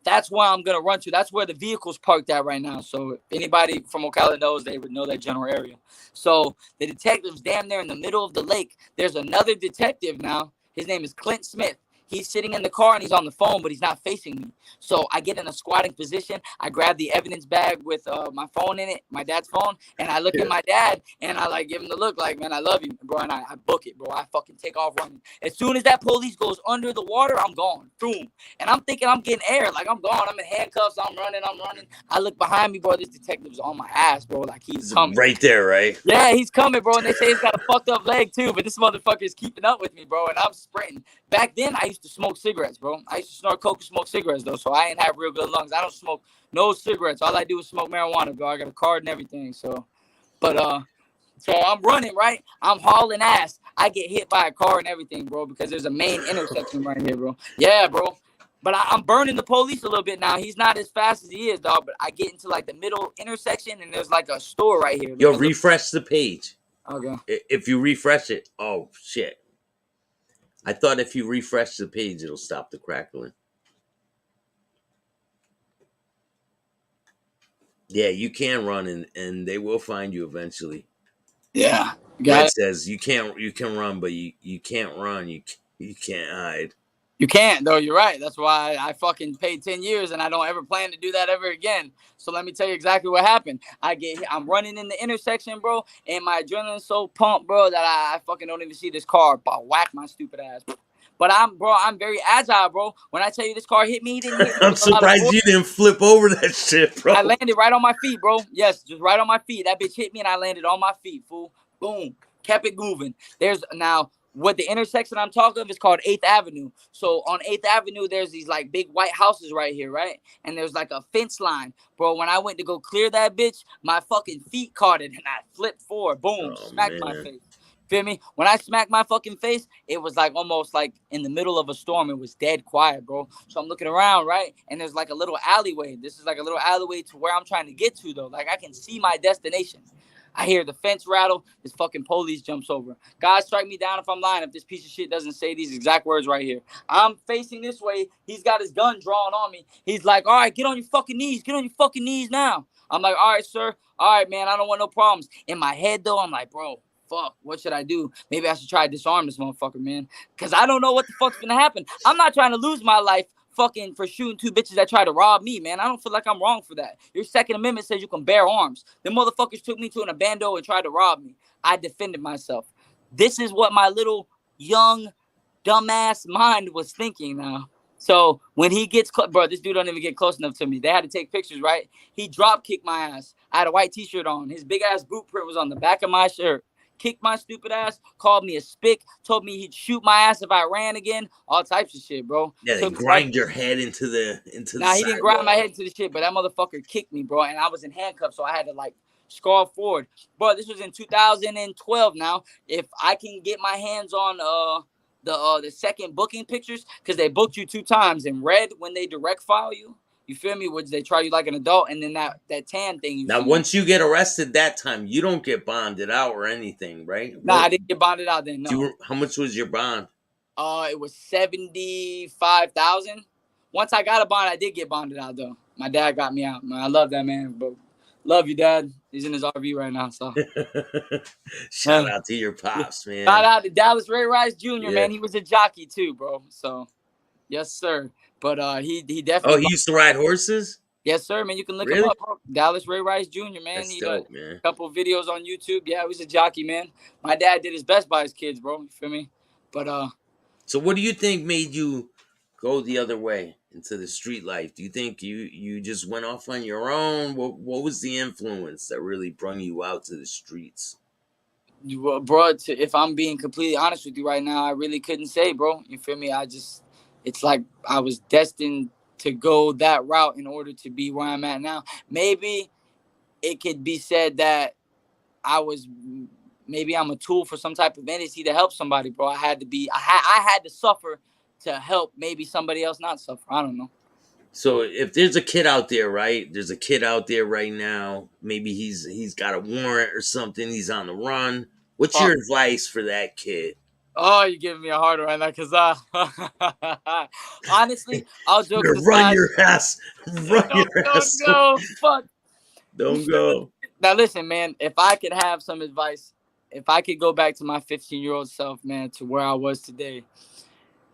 that's where I'm going to run to. That's where the vehicle's parked at right now. So if anybody from Ocala knows, they would know that general area. So the detective's damn near in the middle of the lake. There's another detective now. His name is Clint Smith. He's sitting in the car and he's on the phone, but he's not facing me. So I get in a squatting position. I grab the evidence bag with my phone in it, my dad's phone, and I look at my dad and I like give him the look like, man, I love you, bro. And I book it, bro. I fucking take off running. As soon as that police goes under the water, I'm gone. Boom. And I'm thinking I'm getting air. Like, I'm gone. I'm in handcuffs. I'm running. I look behind me, bro. This detective's on my ass, bro. Like, he's coming. Right there, right? Yeah, he's coming, bro. And they say he's got a fucked up leg, too. But this motherfucker is keeping up with me, bro. And I'm sprinting. Back then, I used to smoke cigarettes, bro. I used to snort coke and smoke cigarettes, though. So I ain't have real good lungs. I don't smoke no cigarettes. All I do is smoke marijuana, bro. I got a card and everything. So I'm running, right? I'm hauling ass. I get hit by a car and everything, bro, because there's a main intersection right here, bro. Yeah, bro. But I'm burning the police a little bit now. He's not as fast as he is, dog. But I get into, like, the middle intersection, and there's, like, a store right here. Yo, refresh the page. Okay. If you refresh it, oh, shit. I thought if you refresh the page, it'll stop the crackling. Yeah, you can run, and they will find you eventually. Yeah. Red says you can run, but you can't run. You can't hide. You can't, though. You're right. That's why I fucking paid 10 years and I don't ever plan to do that ever again. So let me tell you exactly what happened. I'm running in the intersection, bro, and my adrenaline's so pumped, bro, that I fucking don't even see this car. But I whack my stupid ass. But I'm very agile, bro. When I tell you this car hit me, he didn't hit me I'm with a lot of surprised force. you didn't flip over that shit, bro. I landed right on my feet, bro. Yes, just right on my feet. That bitch hit me and I landed on my feet, fool. Boom. Kept it moving. There's now what the intersection I'm talking of is called 8th Avenue. So on 8th Avenue, there's these like big white houses right here, right? And there's like a fence line. Bro, when I went to go clear that bitch, my fucking feet caught it and I flipped forward. Boom. Oh Smacked my man. face. Feel me? When I smacked my fucking face, it was like almost like in the middle of a storm. It was dead quiet, bro. So I'm looking around, right? And there's like a little alleyway. This is like a little alleyway to where I'm trying to get to, though. Like I can see my destination. I hear the fence rattle. This fucking police jumps over. God, strike me down if I'm lying. If this piece of shit doesn't say these exact words right here. I'm facing this way. He's got his gun drawn on me. He's like, all right, get on your fucking knees. Get on your fucking knees now. I'm like, all right, sir. All right, man. I don't want no problems. In my head, though, I'm like, bro, fuck, what should I do? Maybe I should try to disarm this motherfucker, man. Because I don't know what the fuck's going to happen. I'm not trying to lose my life fucking for shooting two bitches that try to rob me, man. I don't feel like I'm wrong for that. Your Second Amendment says you can bear arms. The motherfuckers took me to an abando and tried to rob me. I defended myself. This is what my little young dumbass mind was thinking now. So when he gets bro, this dude don't even get close enough to me. They had to take pictures, right? He drop kicked my ass. I had a white t-shirt on. His big ass boot print was on the back of my shirt. Kicked my stupid ass, called me a spick, told me he'd shoot my ass if I ran again, all types of shit, bro. Yeah, they grind your head into the Nah, he didn't grind my sidewalk. head into the shit, but that motherfucker kicked me, bro, and I was in handcuffs, so I had to like scrawl forward. Bro, this was in 2012 now. If I can get my hands on the second booking pictures, because they booked you 2 times in red when they direct file you. You feel me? Which they try you like an adult, and then that tan thing. Now, once you get arrested that time, you don't get bonded out or anything, right? Nah, I didn't get bonded out then. No. How much was your bond? It was 75,000. Once I got a bond, I did get bonded out though. My dad got me out, man. I love that man, bro. Love you, Dad. He's in his RV right now, so. Shout out to your pops, man. Shout out to Dallas Ray Rice Jr., Yeah. man. He was a jockey too, bro. So, yes, sir. But he Oh, definitely. he used to ride horses? Yes, sir, man. You can look him Really? up, bro. Dallas Ray Rice Jr., man. That's He dope, got man. a couple of videos on YouTube. Yeah, he was a jockey, man. My dad did his best by his kids, bro. You feel me? But So what do you think made you go the other way into the street life? Do you think you just went off on your own? What was the influence that really brought you out to the streets? bro, if I'm being completely honest with you right now, I really couldn't say, bro. You feel me? It's like I was destined to go that route in order to be where I'm at now. Maybe it could be said that maybe I'm a tool for some type of entity to help somebody, bro. I had to suffer to help maybe somebody else not suffer. I don't know. So if there's a kid out there, right? There's a kid out there right now. Maybe he's got a warrant or something. He's on the run. What's your advice for that kid? Oh, you're giving me a hard one right now, because honestly, I'll joke aside. Run your ass. Run your ass. Don't go. Fuck. Don't go. Now listen, man. If I could have some advice, if I could go back to my 15-year-old self, man, to where I was today,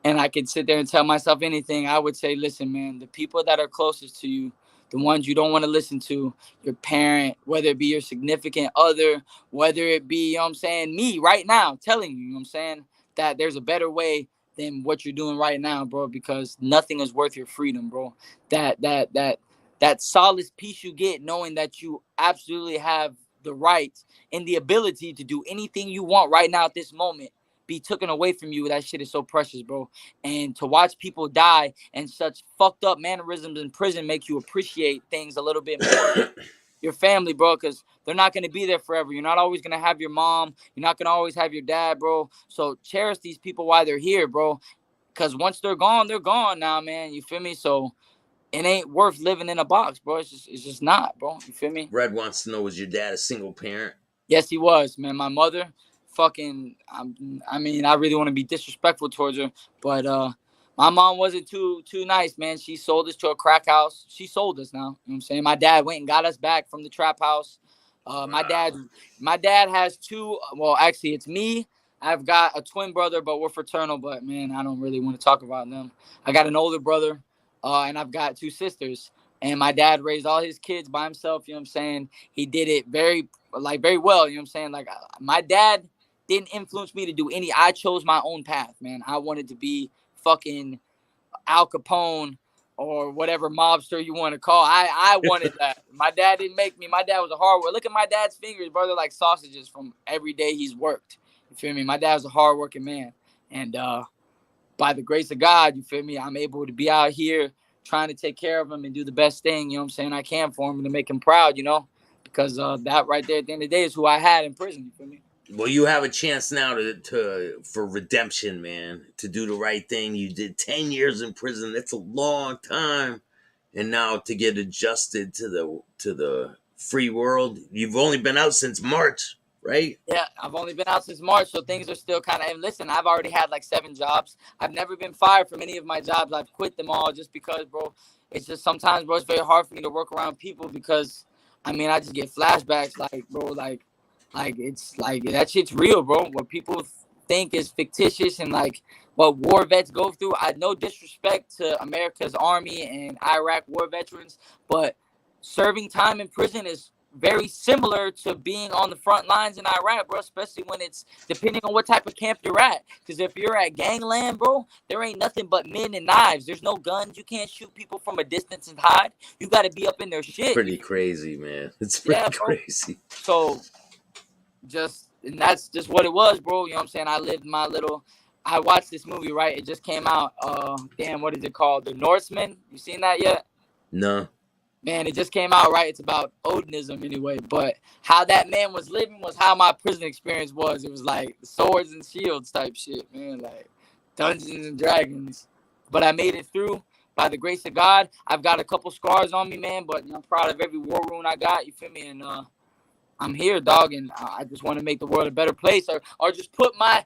and I could sit there and tell myself anything, I would say, listen, man, the people that are closest to you, the ones you don't want to listen to, your parent, whether it be your significant other, whether it be, you know what I'm saying, me right now telling you, you know what I'm saying, that there's a better way than what you're doing right now, bro, because nothing is worth your freedom, bro. That solace peace you get knowing that you absolutely have the right and the ability to do anything you want right now at this moment be taken away from you. That shit is so precious, bro. And to watch people die and such fucked up mannerisms in prison make you appreciate things a little bit more. Your family, bro, because they're not going to be there forever. You're not always going to have your mom. You're not going to always have your dad, bro. So cherish these people while they're here, bro, because once they're gone now, man. You feel me? So it ain't worth living in a box, bro. It's just not, bro. You feel me? Red wants to know, was your dad a single parent? Yes, he was, man. My mother, fucking, I mean, I really want to be disrespectful towards her, but my mom wasn't too nice, man. She sold us to a crack house. She sold us now. You know what I'm saying? My dad went and got us back from the trap house. Wow. My dad has 2. Well, actually, it's me. I've got a twin brother, but we're fraternal. But man, I don't really want to talk about them. I got an older brother, and I've got two sisters. And my dad raised all his kids by himself. You know what I'm saying? He did it very well. You know what I'm saying? Like my dad didn't influence me to do any. I chose my own path, man. I wanted to be fucking Al Capone or whatever mobster you want to call. I wanted that. My dad didn't make me. My dad was a hard worker. Look at my dad's fingers, brother, like sausages from every day he's worked. You feel me? My dad was a hardworking man. And by the grace of God, you feel me, I'm able to be out here trying to take care of him and do the best thing, you know what I'm saying, I can for him and to make him proud, you know, because that right there at the end of the day is who I had in prison, you feel me? Well, you have a chance now for redemption, man, to do the right thing. You did 10 years in prison. That's a long time. And now to get adjusted to the free world. You've only been out since March, right? Yeah, I've only been out since March, so things are still kind of. And listen, I've already had like 7 jobs. I've never been fired from any of my jobs. I've quit them all just because, bro. It's just sometimes, bro, it's very hard for me to work around people because, I mean, I just get flashbacks, like, bro, like it's like that shit's real, bro. What people think is fictitious and like what war vets go through. I no disrespect to America's Army and Iraq war veterans, but serving time in prison is very similar to being on the front lines in Iraq, bro, especially when it's depending on what type of camp you're at. Because if you're at gangland, bro, there ain't nothing but men and knives. There's no guns. You can't shoot people from a distance and hide. You got to be up in their shit. Pretty crazy, man. It's pretty crazy. So and that's just what it was, bro. You know what I'm saying? I watched this movie, right? It just came out. Damn, what is it called? The Norseman. You seen that yet? No. Man, it just came out, right? It's about Odinism anyway. But how that man was living was how my prison experience was. It was like swords and shields type shit, man. Like Dungeons and Dragons. But I made it through by the grace of God. I've got a couple scars on me, man. But I'm proud of every war wound I got. You feel me? And I'm here, dog. And I just want to make the world a better place. Or just put my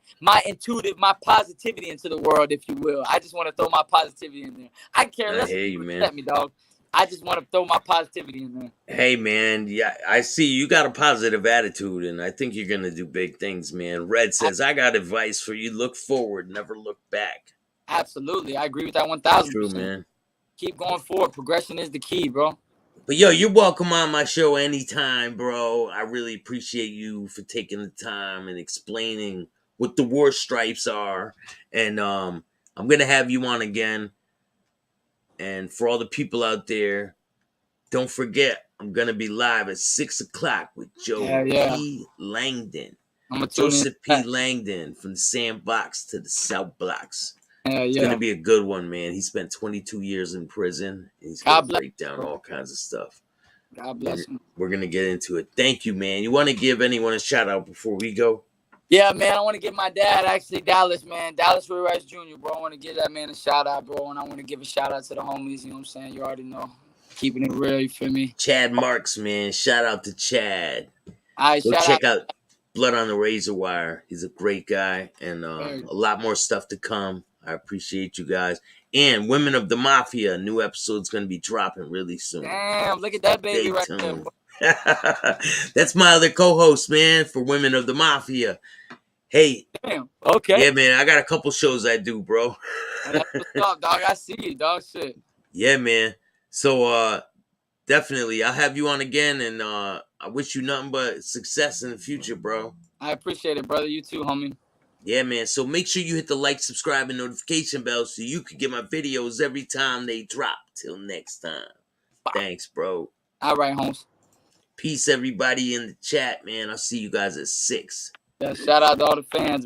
positivity into the world, if you will. I just want to throw my positivity in there. I care less. Hey, man. Let me, dog. I just want to throw my positivity in there. Hey, man. Yeah, I see you got a positive attitude, and I think you're going to do big things, man. Red says, I got advice for you. Look forward, never look back. Absolutely. I agree with that 1,000%. True, man. Keep going forward. Progression is the key, bro. But, yo, you're welcome on my show anytime, bro. I really appreciate you for taking the time and explaining what the war stripes are. And I'm going to have you on again. And for all the people out there, don't forget, I'm going to be live at 6 o'clock with Joe P. Langdon. Joseph P. Langdon from the Sandbox to the South Blocks. It's going to be a good one, man. He spent 22 years in prison. He's going to break down all kinds of stuff. God bless him. We're going to get into it. Thank you, man. You want to give anyone a shout out before we go? Yeah, man, I want to give my dad, actually, Dallas, man. Dallas Ray Rice Jr., bro. I want to give that man a shout-out, bro. And I want to give a shout-out to the homies, you know what I'm saying? You already know. Keeping it real, you feel me? Chad Marks, man. Shout-out to Chad. All right, go check out Blood on the Razor Wire. He's a great guy. And a lot more stuff to come. I appreciate you guys. And Women of the Mafia, a new episode's going to be dropping really soon. Damn, look at that baby right there. That's my other co-host, man, for Women of the Mafia. Hey. Damn. Okay. Yeah, man, I got a couple shows I do, bro. That's what's up, dog. I see you, dog. Shit. Yeah, man. So, definitely, I'll have you on again, and I wish you nothing but success in the future, bro. I appreciate it, brother. You too, homie. Yeah, man. So make sure you hit the like, subscribe, and notification bell so you can get my videos every time they drop. Till next time. Bye. Thanks, bro. All right, Holmes. Peace, everybody in the chat, man. I'll see you guys at 6. Yeah, shout out to all the fans, man.